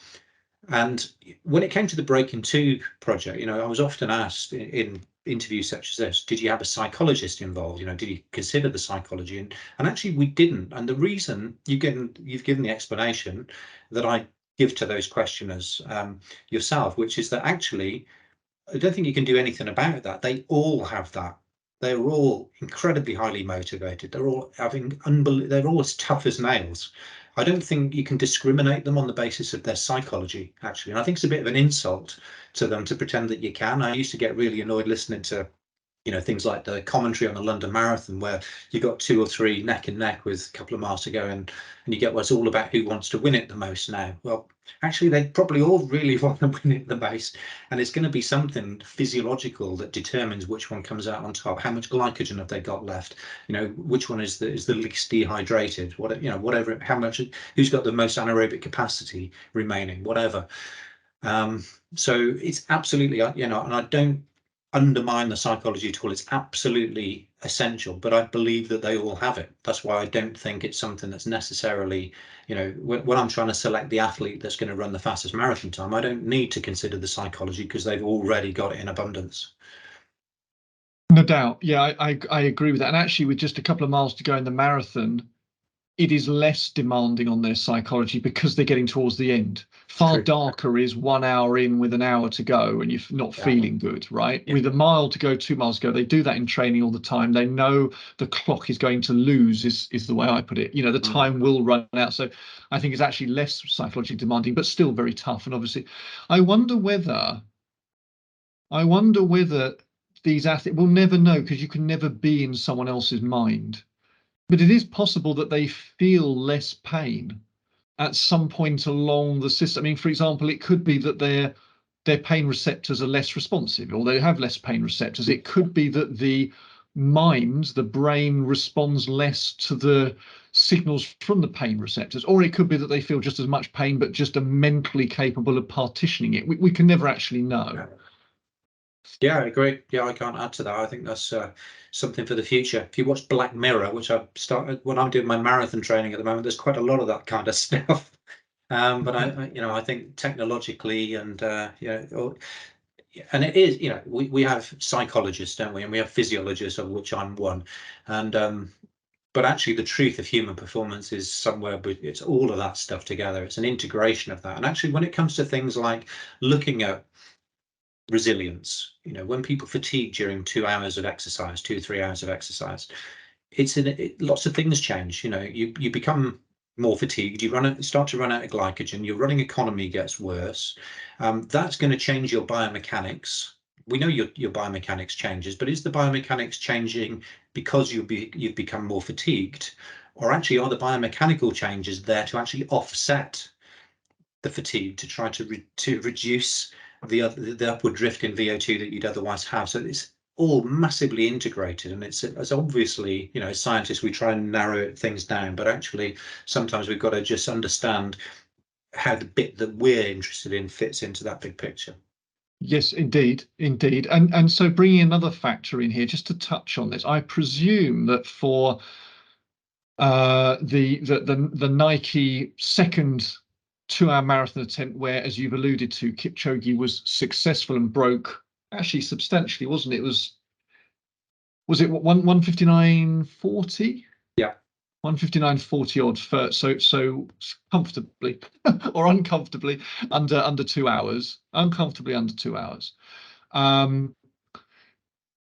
And when it came to the Breaking 2 project, I was often asked in interviews such as this, did you have a psychologist involved? Did you consider the psychology? And actually we didn't. And the reason you've given the explanation that I give to those questioners yourself, which is that actually, I don't think you can do anything about that. They all have that. They're all incredibly highly motivated. They're all they're all as tough as nails. I don't think you can discriminate them on the basis of their psychology, actually. And I think it's a bit of an insult to them to pretend that you can. I used to get really annoyed listening to things like the commentary on the London Marathon, where you got 2 or 3 neck and neck with a couple of miles to go, and you get what's all about who wants to win it the most now. Well, actually, they probably all really want to win it the most, and it's going to be something physiological that determines which one comes out on top. How much glycogen have they got left? Which one is the least dehydrated? Whatever. How much? Who's got the most anaerobic capacity remaining? Whatever. So it's absolutely, and I don't undermine the psychology at all. It's absolutely essential, but I believe that they all have it. That's why I don't think it's something that's necessarily, when I'm trying to select the athlete that's going to run the fastest marathon time, I don't need to consider the psychology because they've already got it in abundance. No doubt. Yeah, I agree with that. And actually, with just a couple of miles to go in the marathon, it is less demanding on their psychology because they're getting towards the end. Far darker is 1 hour in with an hour to go and you're not feeling good, right? Yeah. With a mile to go, 2 miles to go, they do that in training all the time. They know the clock is going to lose, is the way I put it. The time will run out. So I think it's actually less psychologically demanding, but still very tough. And obviously, I wonder whether these athletes, we'll never know because you can never be in someone else's mind. But it is possible that they feel less pain at some point along the system. I mean, for example, it could be that their pain receptors are less responsive, or they have less pain receptors. It could be that the brain responds less to the signals from the pain receptors, or it could be that they feel just as much pain, but just are mentally capable of partitioning it. We can never actually know. Yeah, I agree. Yeah, I can't add to that. I think that's something for the future. If you watch Black Mirror, which I've started when I'm doing my marathon training at the moment, there's quite a lot of that kind of stuff. But I think technologically and and it is, we have psychologists, don't we? And we have physiologists, of which I'm one. And but actually, the truth of human performance is somewhere, but it's all of that stuff together. It's an integration of that. And actually, when it comes to things like looking at resilience, when people fatigue during 2 hours of exercise, 2 or 3 hours of exercise, lots of things change. You become more fatigued, you start to run out of glycogen, your running economy gets worse. That's going to change your biomechanics. We know your biomechanics changes, but is the biomechanics changing because you've become more fatigued, or actually are the biomechanical changes there to actually offset the fatigue, to try to reduce the upward drift in VO2 that you'd otherwise have? So it's all massively integrated, and it's as obviously, as scientists, we try and narrow things down, but actually sometimes we've got to just understand how the bit that we're interested in fits into that big picture. Yes, indeed. And so bringing another factor in here, just to touch on this, I presume that for the Nike second 2-hour marathon attempt, where, as you've alluded to, Kipchoge was successful and broke actually substantially, wasn't it? Was it 1:59:40? Yeah. 1:59:40 odd for so comfortably or uncomfortably under 2 hours, uncomfortably under 2 hours.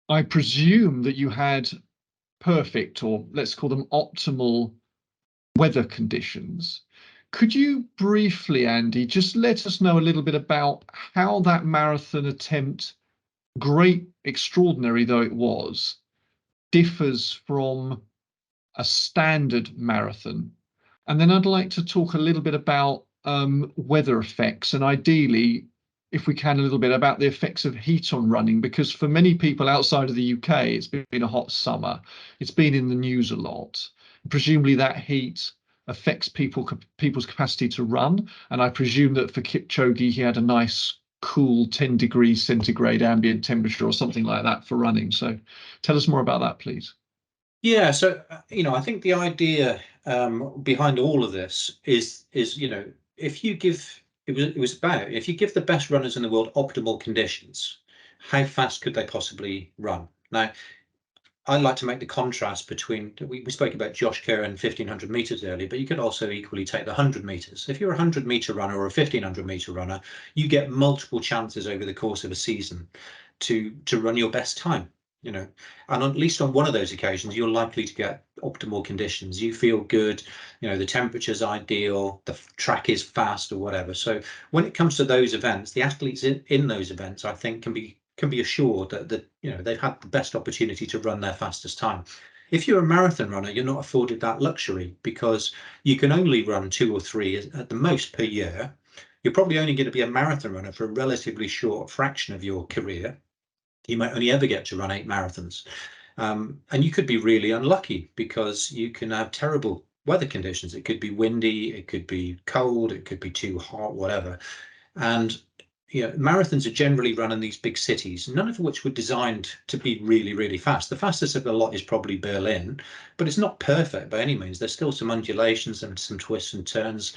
I presume that you had perfect, or let's call them optimal, weather conditions. Could you briefly, Andy, just let us know a little bit about how that marathon attempt, great, extraordinary though it was, differs from a standard marathon? And then I'd like to talk a little bit about weather effects, and ideally, if we can, a little bit about the effects of heat on running, because for many people outside of the UK, it's been a hot summer. It's been in the news a lot. Presumably that heat affects people's capacity to run. And I presume that for Kipchoge, he had a nice cool 10 degrees centigrade ambient temperature or something like that for running. So tell us more about that, please. Yeah, so I think the idea behind all of this is if you give it was about if you give the best runners in the world optimal conditions, how fast could they possibly run? Now, I like to make the contrast between we spoke about Josh Kerr and 1500 meters earlier, but you could also equally take the 100 meters. If you're a 100-meter runner or a 1500-meter runner, you get multiple chances over the course of a season to run your best time. And at least on one of those occasions, you're likely to get optimal conditions. You feel good, the temperature's ideal, the track is fast or whatever. So when it comes to those events, the athletes in those events, I think, can be assured that they've had the best opportunity to run their fastest time. If you're a marathon runner, you're not afforded that luxury, because you can only run 2 or 3 at the most per year. You're probably only going to be a marathon runner for a relatively short fraction of your career. You might only ever get to run 8 marathons. And you could be really unlucky because you can have terrible weather conditions. It could be windy, it could be cold, it could be too hot, whatever. And marathons are generally run in these big cities, none of which were designed to be really, really fast. The fastest of the lot is probably Berlin, but it's not perfect by any means. There's still some undulations and some twists and turns.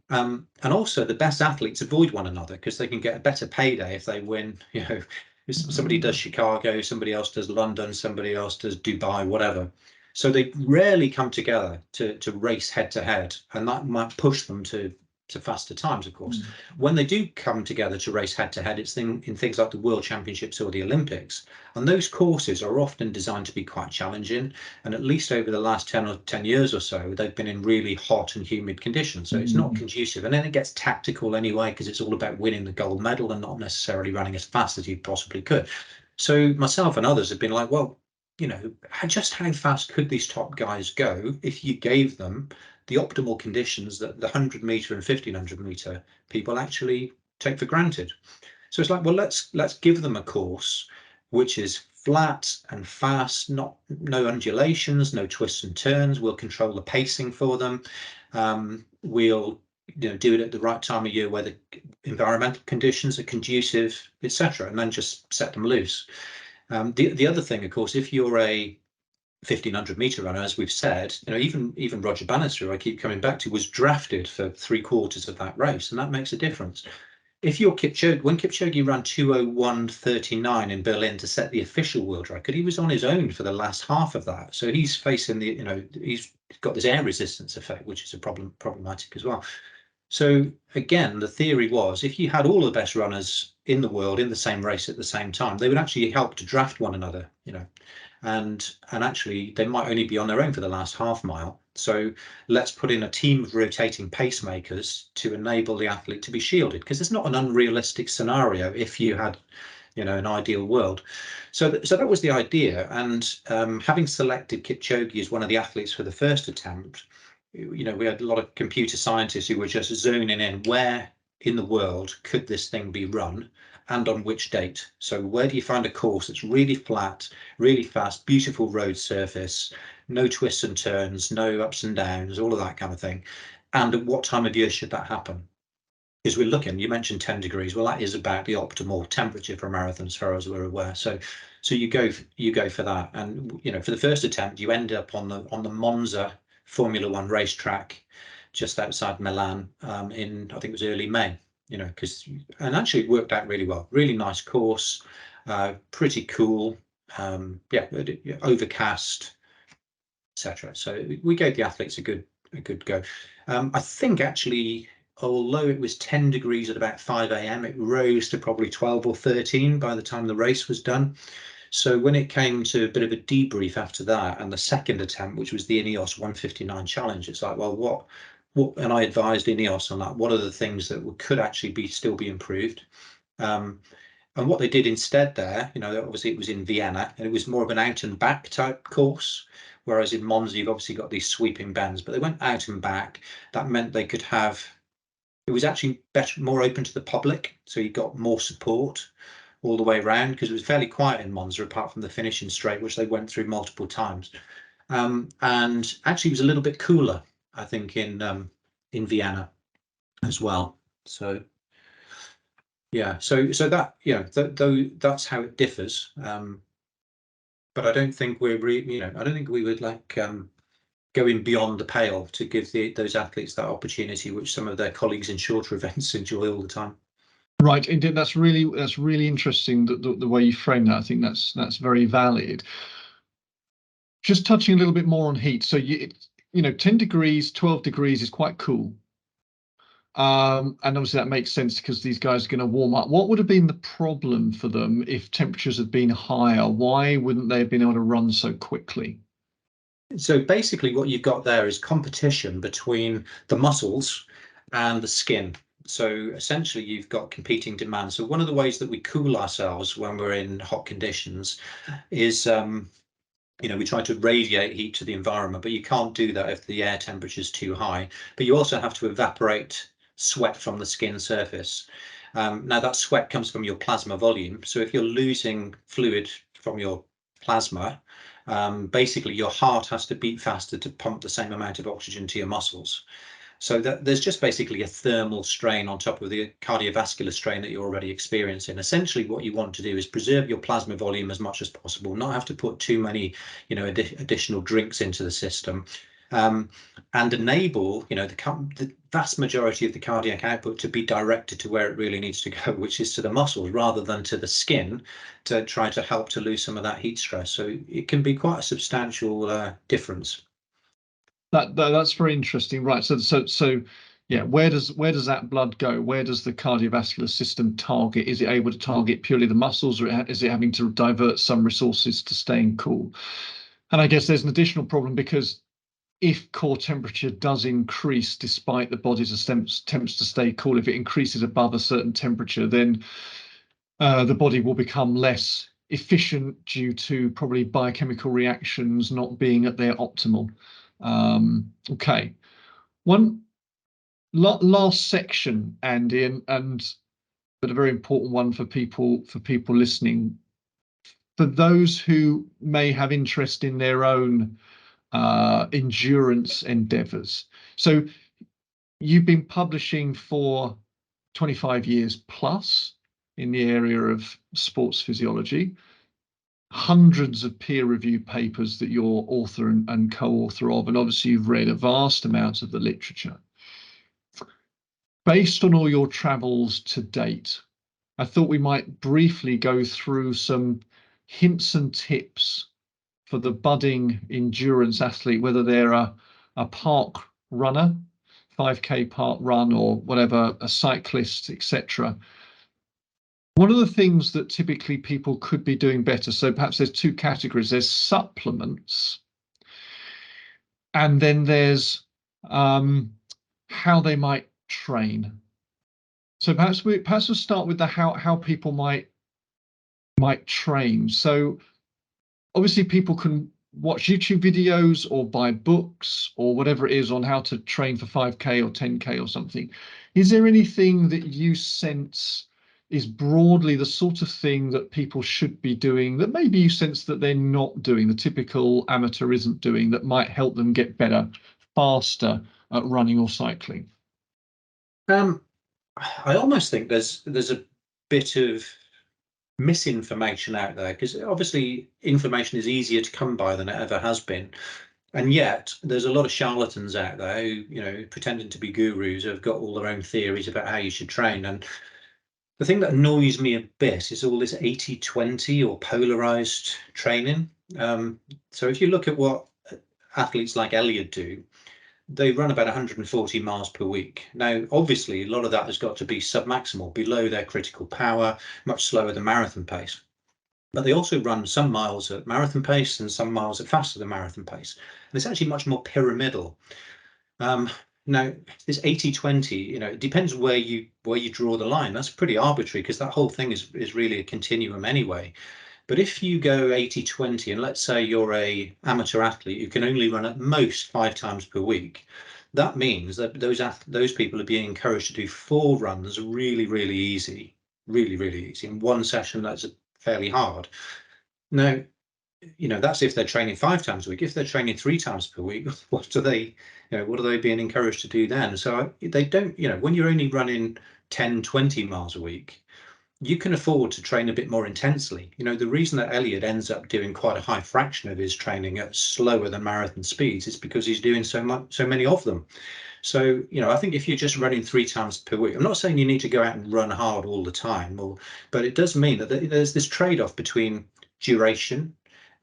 And also, the best athletes avoid one another because they can get a better payday if they win. Somebody does Chicago, somebody else does London, somebody else does Dubai, whatever. So they rarely come together to race head to head, and that might push them to faster times, of course. When they do come together to race head to head, it's in things like the World Championships or the Olympics. And those courses are often designed to be quite challenging. And at least over the last 10 years or so, they've been in really hot and humid conditions. So it's not conducive. And then it gets tactical anyway, because it's all about winning the gold medal and not necessarily running as fast as you possibly could. So myself and others have been like, well, just how fast could these top guys go if you gave them the optimal conditions that the 100-meter and 1500-meter people actually take for granted? So it's like, well, let's give them a course which is flat and fast, no undulations, no twists and turns. We'll control the pacing for them. We'll do it at the right time of year where the environmental conditions are conducive, etc., and then just set them loose. The other thing, of course, if you're a 1500-meter runner, as we've said, even Roger Bannister, who I keep coming back to, was drafted for 3/4 of that race, and that makes a difference. If you're Kipchoge, when Kipchoge ran 2:01:39 in Berlin to set the official world record, he was on his own for the last half of that. So he's facing he's got this air resistance effect, which is a problematic as well. So again, the theory was, if you had all the best runners in the world in the same race at the same time, they would actually help to draft one another, and actually they might only be on their own for the last half mile. So let's put in a team of rotating pacemakers to enable the athlete to be shielded, because it's not an unrealistic scenario if you had an ideal world. So that was the idea. And having selected Kipchoge as one of the athletes for the first attempt, we had a lot of computer scientists who were just zoning in where in the world could this thing be run and on which date. So where do you find a course that's really flat, really fast, beautiful road surface, no twists and turns, no ups and downs, all of that kind of thing, and at what time of year should that happen? Because we're looking, you mentioned 10 degrees, well, that is about the optimal temperature for a marathon, as far as we're aware. So you go for that. And for the first attempt, you end up on the Monza Formula One racetrack just outside Milan in, I think it was early May, you know, and actually it worked out really well. Really nice course, pretty cool, yeah, overcast, etc. So we gave the athletes a good go. I think actually, although it was 10 degrees at about 5 a.m., it rose to probably 12 or 13 by the time the race was done. So when it came to a bit of a debrief after that, and the second attempt, which was the Ineos 159 challenge, it's like, well, what, and I advised Ineos on that. What are the things that could actually still be improved? And what they did instead there, you know, obviously it was in Vienna, and it was more of an out and back type course. Whereas in Monza, you've obviously got these sweeping bends, but they went out and back. That meant they could have, it was actually better, more open to the public. So you got more support all the way around, because it was fairly quiet in Monza, apart from the finishing straight, which they went through multiple times. And actually it was a little bit cooler, I think, in Vienna as well. So yeah, so that, you know, though that's how it differs. But I don't think we're you know, I don't think we would like going beyond the pale to give those athletes that opportunity, which some of their colleagues in shorter events enjoy all the time. Right, indeed, that's really interesting, the way you frame that. I think that's very valid. Just touching a little bit more on heat. So you know, 10 degrees, 12 degrees is quite cool. And obviously that makes sense because these guys are going to warm up. What would have been the problem for them if temperatures had been higher? Why wouldn't they have been able to run so quickly? So basically what you've got there is competition between the muscles and the skin. So essentially you've got competing demands. So one of the ways that we cool ourselves when we're in hot conditions is, you know, we try to radiate heat to the environment, but you can't do that if the air temperature is too high. But you also have to evaporate sweat from the skin surface. Now that sweat comes from your plasma volume. So if you're losing fluid from your plasma, basically your heart has to beat faster to pump the same amount of oxygen to your muscles. So that there's just basically a thermal strain on top of the cardiovascular strain that you're already experiencing. Essentially, what you want to do is preserve your plasma volume as much as possible, not have to put too many, you know, additional drinks into the system, and enable, you know, the vast majority of the cardiac output to be directed to where it really needs to go, which is to the muscles rather than to the skin, to try to help to lose some of that heat stress. So it can be quite a substantial difference. That's very interesting, right? So yeah, where does that blood go? Where does the cardiovascular system target? Is it able to target purely the muscles, or is it having to divert some resources to staying cool? And I guess there's an additional problem, because if core temperature does increase despite the body's attempts to stay cool, if it increases above a certain temperature, then the body will become less efficient due to probably biochemical reactions not being at their optimal. Okay, one last section, Andy, but a very important one for people listening. For those who may have interest in their own endurance endeavors. So you've been publishing for 25 years plus in the area of sports physiology, hundreds of peer-reviewed papers that you're author and co-author of, and obviously you've read a vast amount of the literature. Based on all your travels to date, I thought we might briefly go through some hints and tips for the budding endurance athlete, whether they're a park runner, 5K park run, or whatever, a cyclist, etc. One of the things that typically people could be doing better, so perhaps there's two categories. There's supplements, and then there's how they might train. So perhaps we'll start with the how people might train. So obviously people can watch YouTube videos or buy books or whatever it is on how to train for 5K or 10K or something. Is there anything that you sense is broadly the sort of thing that people should be doing that maybe you sense that they're not doing, the typical amateur isn't doing, that might help them get better, faster at running or cycling? I almost think there's a bit of misinformation out there, because obviously information is easier to come by than it ever has been. And yet there's a lot of charlatans out there who, you know, pretending to be gurus, have got all their own theories about how you should train. And the thing that annoys me a bit is all this 80-20 or polarized training. So if you look at what athletes like Eliud do, they run about 140 miles per week. Now, obviously, a lot of that has got to be submaximal, below their critical power, much slower than marathon pace. But they also run some miles at marathon pace and some miles at faster than marathon pace. And it's actually much more pyramidal. Um, Now, this 80-20, you know, it depends where you draw the line. That's pretty arbitrary, because that whole thing is really a continuum anyway. But if you go 80-20, and let's say you're a amateur athlete who can only run at most 5 times per week, that means that those people are being encouraged to do 4 runs really easy, really easy. In one session, that's fairly hard. Now, you know, that's if they're training 5 times a week. If they're training 3 times per week, what are they being encouraged to do then? So they don't, you know, when you're only running 10-20 miles a week, you can afford to train a bit more intensely. You know, the reason that Eliud ends up doing quite a high fraction of his training at slower than marathon speeds is because he's doing so many of them. So, you know, I think if you're just running 3 times per week, I'm not saying you need to go out and run hard all the time, but it does mean that there's this trade-off between duration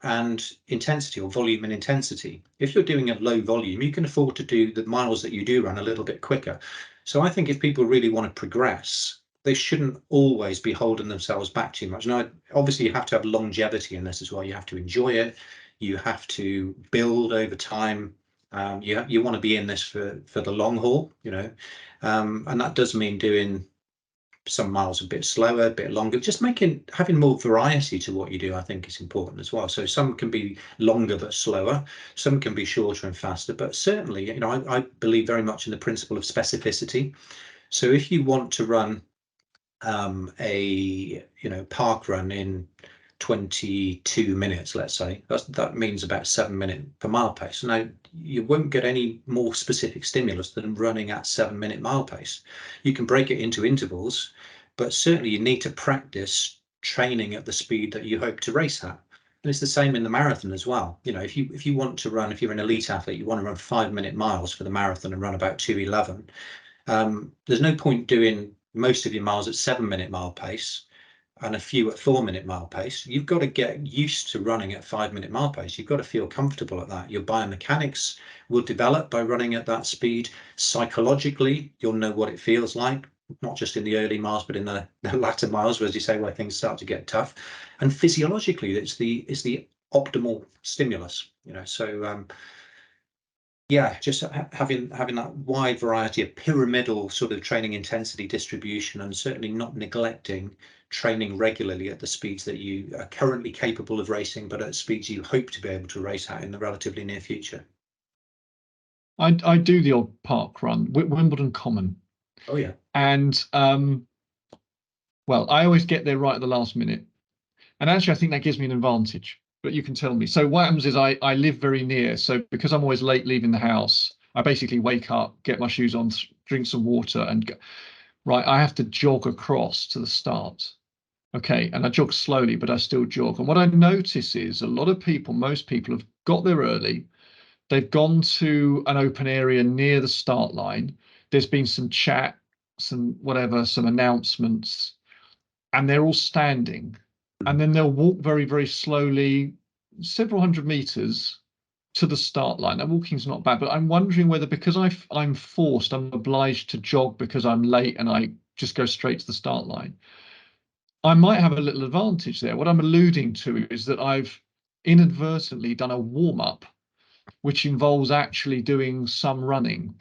and intensity, or volume and intensity. If you're doing a low volume, you can afford to do the miles that you do run a little bit quicker. So I think if people really want to progress, they shouldn't always be holding themselves back too much. Now, obviously, you have to have longevity in this as well. You have to enjoy it. You have to build over time. You want to be in this for the long haul, you know, and that does mean doing some miles a bit slower, a bit longer. Just having more variety to what you do, I think, is important as well. So some can be longer but slower, some can be shorter and faster. But certainly, you know, I believe very much in the principle of specificity. So if you want to run a park run in 22 minutes, let's say, that means about 7 minutes per mile pace. Now, you won't get any more specific stimulus than running at 7-minute mile pace. You can break it into intervals, but certainly you need to practice training at the speed that you hope to race at. And it's the same in the marathon as well. You know, if you want to run, if you're an elite athlete, you want to run 5-minute miles for the marathon and run about 2:11. There's no point doing most of your miles at 7-minute mile pace and a few at 4-minute mile pace. You've got to get used to running at 5-minute mile pace. You've got to feel comfortable at that. Your biomechanics will develop by running at that speed. Psychologically, you'll know what it feels like, not just in the early miles, but in the latter miles, as you say, where things start to get tough. And physiologically, it's the optimal stimulus, you know. So yeah, just having that wide variety of pyramidal sort of training intensity distribution, and certainly not neglecting training regularly at the speeds that you are currently capable of racing, but at speeds you hope to be able to race at in the relatively near future. I do the odd park run, Wimbledon Common, Oh yeah. and well, I always get there right at the last minute, and actually I think that gives me an advantage. But you can tell me. So what happens is I live very near, so because I'm always late leaving the house, I basically wake up, get my shoes on, drink some water, and go, right, I have to jog across to the start. Okay, and I jog slowly, but I still jog. And what I notice is a lot of people, most people have got there early. They've gone to an open area near the start line. There's been some chat, some whatever, some announcements, and they're all standing. And then they'll walk very slowly, several hundred meters to the start line. Now, walking's not bad, but I'm wondering whether because I'm forced, I'm obliged to jog because I'm late and I just go straight to the start line, I might have a little advantage there. What I'm alluding to is that I've inadvertently done a warm up, which involves actually doing some running.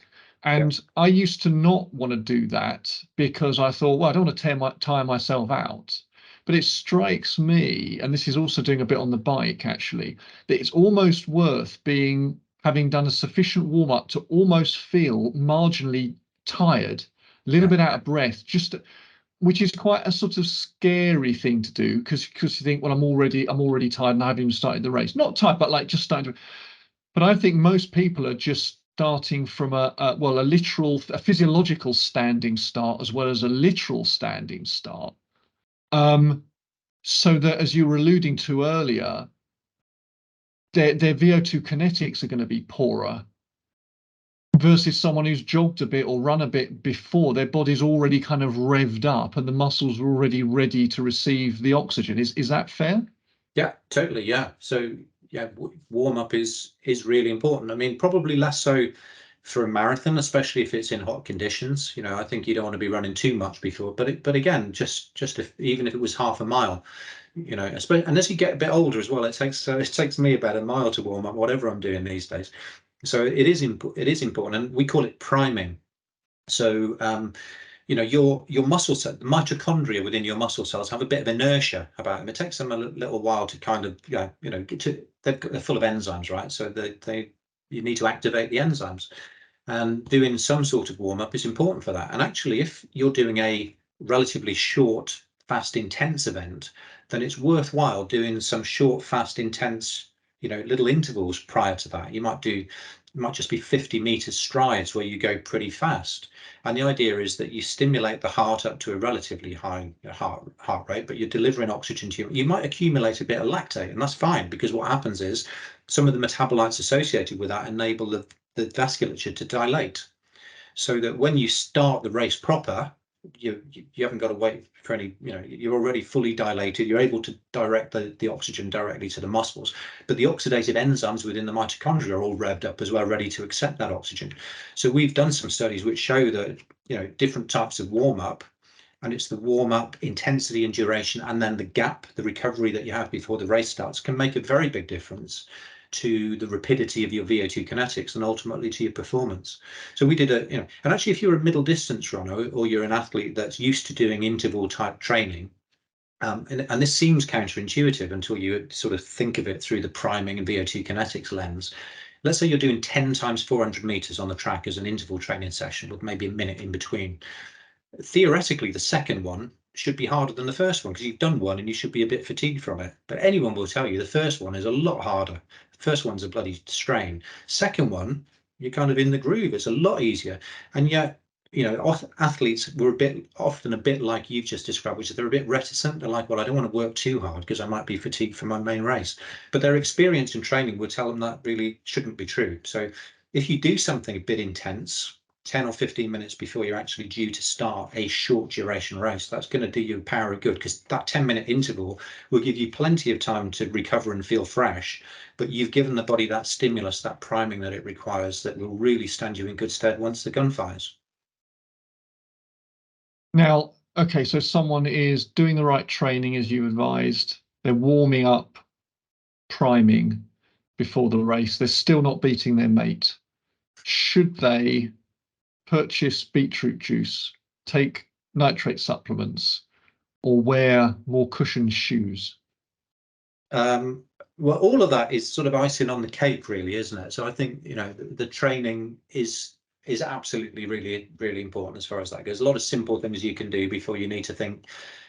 Yeah. And I used to not want to do that because I thought, well, I don't want to tire myself out. But it strikes me, and this is also doing a bit on the bike actually, that it's almost worth having done a sufficient warm up to almost feel marginally tired, a little bit out of breath, which is quite a sort of scary thing to do because you think, well, I'm already tired and I haven't even started the race. Not tired, but like just starting to. But I think most people are just starting from a physiological standing start as well as a literal standing start. So that, as you were alluding to earlier, their VO2 kinetics are going to be poorer versus someone who's jogged a bit or run a bit before. Their body's already kind of revved up and the muscles are already ready to receive the oxygen. Is that fair? Yeah, totally. Yeah. So yeah, warm up is really important. I mean, probably less so for a marathon, especially if it's in hot conditions. You know, I think you don't want to be running too much before. But again, just if even if it was half a mile, you know, especially, and as you get a bit older as well, it takes me about a mile to warm up, whatever I'm doing these days. So it is important, and we call it priming. So you know, your muscle cell, the mitochondria within your muscle cells have a bit of inertia about them. It takes them a little while to kind of, you know, get to. They're full of enzymes, right? So you need to activate the enzymes, and doing some sort of warm up is important for that. And actually, if you're doing a relatively short, fast, intense event, then it's worthwhile doing some short, fast, intense, you know, little intervals prior to that. You might just be 50-meter strides where you go pretty fast. And the idea is that you stimulate the heart up to a relatively high heart rate, but you're delivering oxygen to you might accumulate a bit of lactate, and that's fine, because what happens is some of the metabolites associated with that enable the vasculature to dilate, so that when you start the race proper, you haven't got to wait for any, you know, you're already fully dilated, you're able to direct the oxygen directly to the muscles, but the oxidative enzymes within the mitochondria are all revved up as well, ready to accept that oxygen. So we've done some studies which show that, you know, different types of warm up, and it's the warm up intensity and duration, and then the gap, the recovery that you have before the race starts, can make a very big difference to the rapidity of your VO2 kinetics and ultimately to your performance. So we did you know, and actually if you're a middle distance runner or you're an athlete that's used to doing interval type training, and this seems counterintuitive until you sort of think of it through the priming and VO2 kinetics lens. Let's say you're doing 10 times 400 meters on the track as an interval training session with maybe a minute in between. Theoretically, the second one should be harder than the first one because you've done one and you should be a bit fatigued from it. But anyone will tell you the first one is a lot harder. The first one's a bloody strain. Second one, you're kind of in the groove. It's a lot easier. And yet, you know, athletes were often a bit like you've just described, which is they're a bit reticent. They're like, well, I don't want to work too hard because I might be fatigued for my main race. But their experience in training would tell them that really shouldn't be true. So if you do something a bit intense, 10 or 15 minutes before you're actually due to start a short duration race, that's going to do you a power of good, because that 10-minute interval will give you plenty of time to recover and feel fresh, but you've given the body that stimulus, that priming that it requires, that will really stand you in good stead once the gun fires. Now, okay, so someone is doing the right training as you advised. They're warming up, priming before the race. They're still not beating their mate. Should they purchase beetroot juice, take nitrate supplements, or wear more cushioned shoes? Well, all of that is sort of icing on the cake, really, isn't it? So I think, you know, the training is absolutely really important as far as that goes. A lot of simple things you can do before you need to think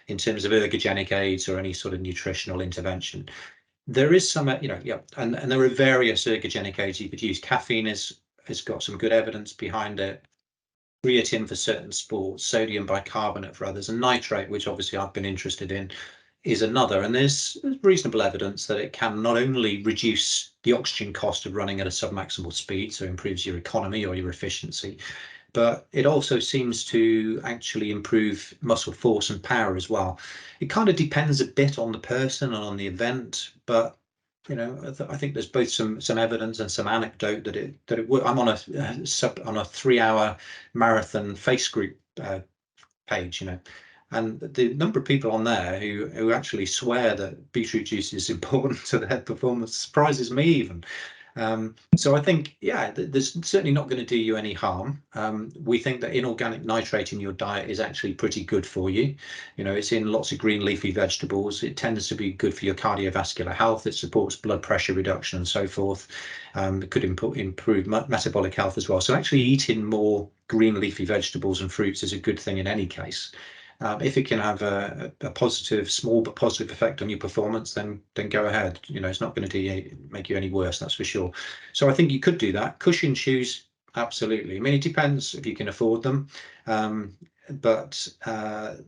in terms of ergogenic aids or any sort of nutritional intervention. There is some, you know, yeah, and there are various ergogenic aids you could use. Caffeine has got some good evidence behind it. Creatine for certain sports, sodium bicarbonate for others, and nitrate, which obviously I've been interested in, is another. And there's reasonable evidence that it can not only reduce the oxygen cost of running at a submaximal speed, so improves your economy or your efficiency, but it also seems to actually improve muscle force and power as well. It kind of depends a bit on the person and on the event, but you know, I think there's both some evidence and some anecdote that it works. I'm on a 3-hour marathon face group page, you know, and the number of people on there who actually swear that beetroot juice is important to their performance surprises me even. So I think, yeah, there's certainly not going to do you any harm. We think that inorganic nitrate in your diet is actually pretty good for you. You know, it's in lots of green leafy vegetables. It tends to be good for your cardiovascular health. It supports blood pressure reduction and so forth. It could improve metabolic health as well. So actually eating more green leafy vegetables and fruits is a good thing in any case. If it can have a positive, small but positive effect on your performance, then go ahead. You know, it's not going to make you any worse, that's for sure. So I think you could do that. Cushion shoes, absolutely. I mean, it depends if you can afford them, but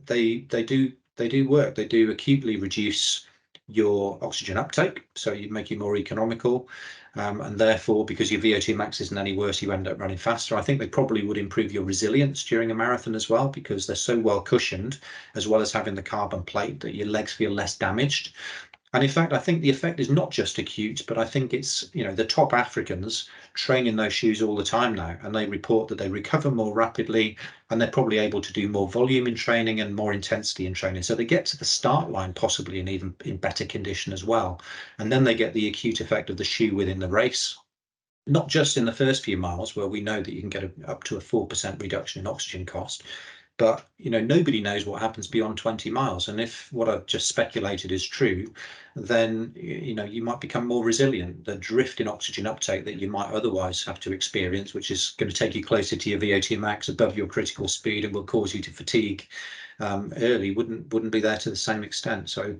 they do work. They do acutely reduce your oxygen uptake, so you make you more economical, and therefore, because your VO2 max isn't any worse, you end up running faster. I think they probably would improve your resilience during a marathon as well, because they're so well cushioned, as well as having the carbon plate, that your legs feel less damaged. And in fact, I think the effect is not just acute, but I think it's, the top Africans train in those shoes all the time now, and they report that they recover more rapidly, and they're probably able to do more volume in training and more intensity in training. So they get to the start line possibly in even in better condition as well. And then they get the acute effect of the shoe within the race, not just in the first few miles, where we know that you can get up to a 4% reduction in oxygen cost, but nobody knows what happens beyond 20 miles. And if what I've just speculated is true, then you might become more resilient. The drift in oxygen uptake that you might otherwise have to experience, which is going to take you closer to your VO2 max, above your critical speed, and will cause you to fatigue early, wouldn't be there to the same extent. So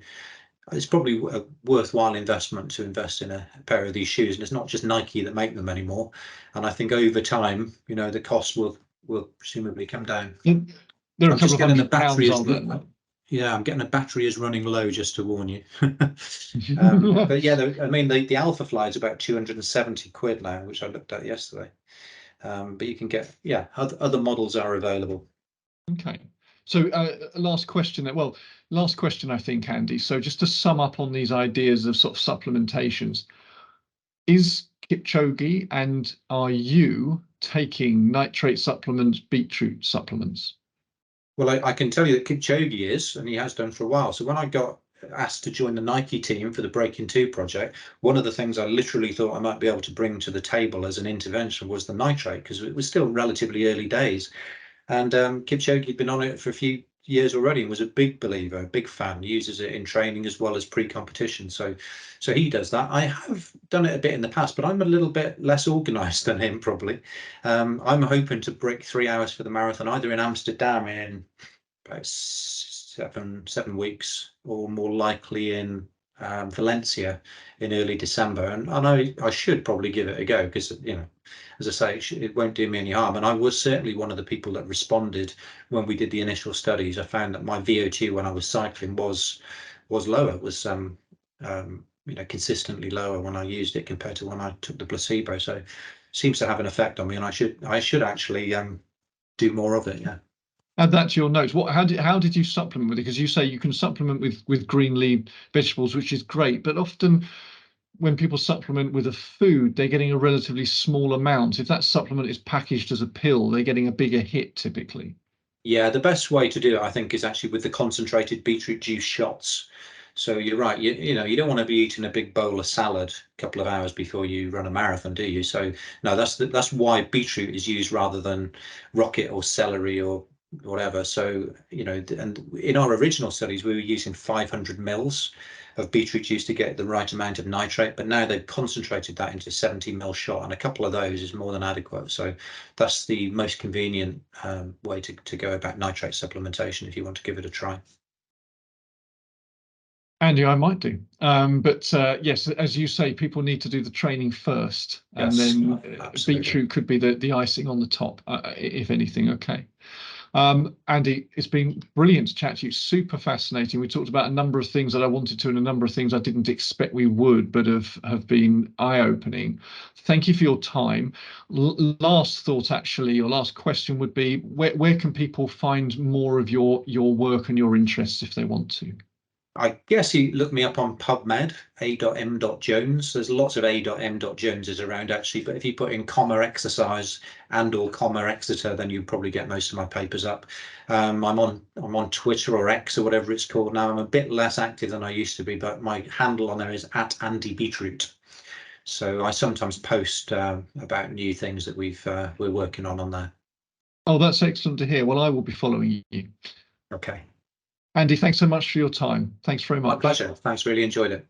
it's probably a worthwhile investment to invest in a pair of these shoes. And it's not just Nike that make them anymore. And I think over time, the cost will presumably come down. There are I'm a couple just of getting the £100, battery aren't there? Yeah, I'm getting a battery is running low, just to warn you. But yeah, the Alpha Fly is about 270 quid now, which I looked at yesterday. But you can get, other models are available. Okay. So last question, I think, Andy. So just to sum up on these ideas of sort of supplementations, is Kipchoge and are you taking nitrate supplements, beetroot supplements? Well, I can tell you that Kipchoge is, and he has done for a while. So when I got asked to join the Nike team for the Breaking 2 project, one of the things I literally thought I might be able to bring to the table as an intervention was the nitrate, because it was still relatively early days. And Kipchoge had been on it for a few years already and was a big believer, a big fan, uses it in training as well as pre-competition. So he does that. I have done it a bit in the past, but I'm a little bit less organized than him, probably. I'm hoping to break 3 hours for the marathon, either in Amsterdam in about 7 weeks, or more likely in Valencia in early December. And I should probably give it a go, because as I say, it won't do me any harm. And I was certainly one of the people that responded when we did the initial studies. I found that my VO2 when I was cycling was lower, was consistently lower when I used it compared to when I took the placebo. So it seems to have an effect on me, and I should actually do more of it. Yeah. Add that to your notes. How did you supplement with it? Because you say you can supplement with green leaf vegetables, which is great, but often when people supplement with a food, they're getting a relatively small amount. If that supplement is packaged as a pill, they're getting a bigger hit typically. Yeah, the best way to do it, I think, is actually with the concentrated beetroot juice shots. So you're right, you don't want to be eating a big bowl of salad a couple of hours before you run a marathon, do you? So no, that's why beetroot is used rather than rocket or celery or whatever. So and in our original studies, we were using 500 mils of beetroot juice to get the right amount of nitrate, but now they've concentrated that into 70 ml shot, and a couple of those is more than adequate. So that's the most convenient way to go about nitrate supplementation if you want to give it a try. Andy, I might do. But yes, as you say, people need to do the training first, and Yes, then absolutely. beetroot could be the icing on the top, if anything. Okay. Andy, it's been brilliant to chat to you. Super fascinating. We talked about a number of things that I wanted to, and a number of things I didn't expect we would, but have been eye-opening. Thank you for your time. Last thought, actually, or last question would be, where can people find more of your work and your interests if they want to? I guess you look me up on PubMed, a.m.jones. There's lots of a.m.joneses around, actually, but if you put in comma exercise and/or comma Exeter, then you probably get most of my papers up. I'm on Twitter, or X, or whatever it's called now. I'm a bit less active than I used to be, but my handle on there is @AndyBeetroot. So I sometimes post about new things that we're working on there. Oh, that's excellent to hear. Well, I will be following you. Okay. Andy, thanks so much for your time. Thanks very much. My pleasure. Thanks. Really enjoyed it.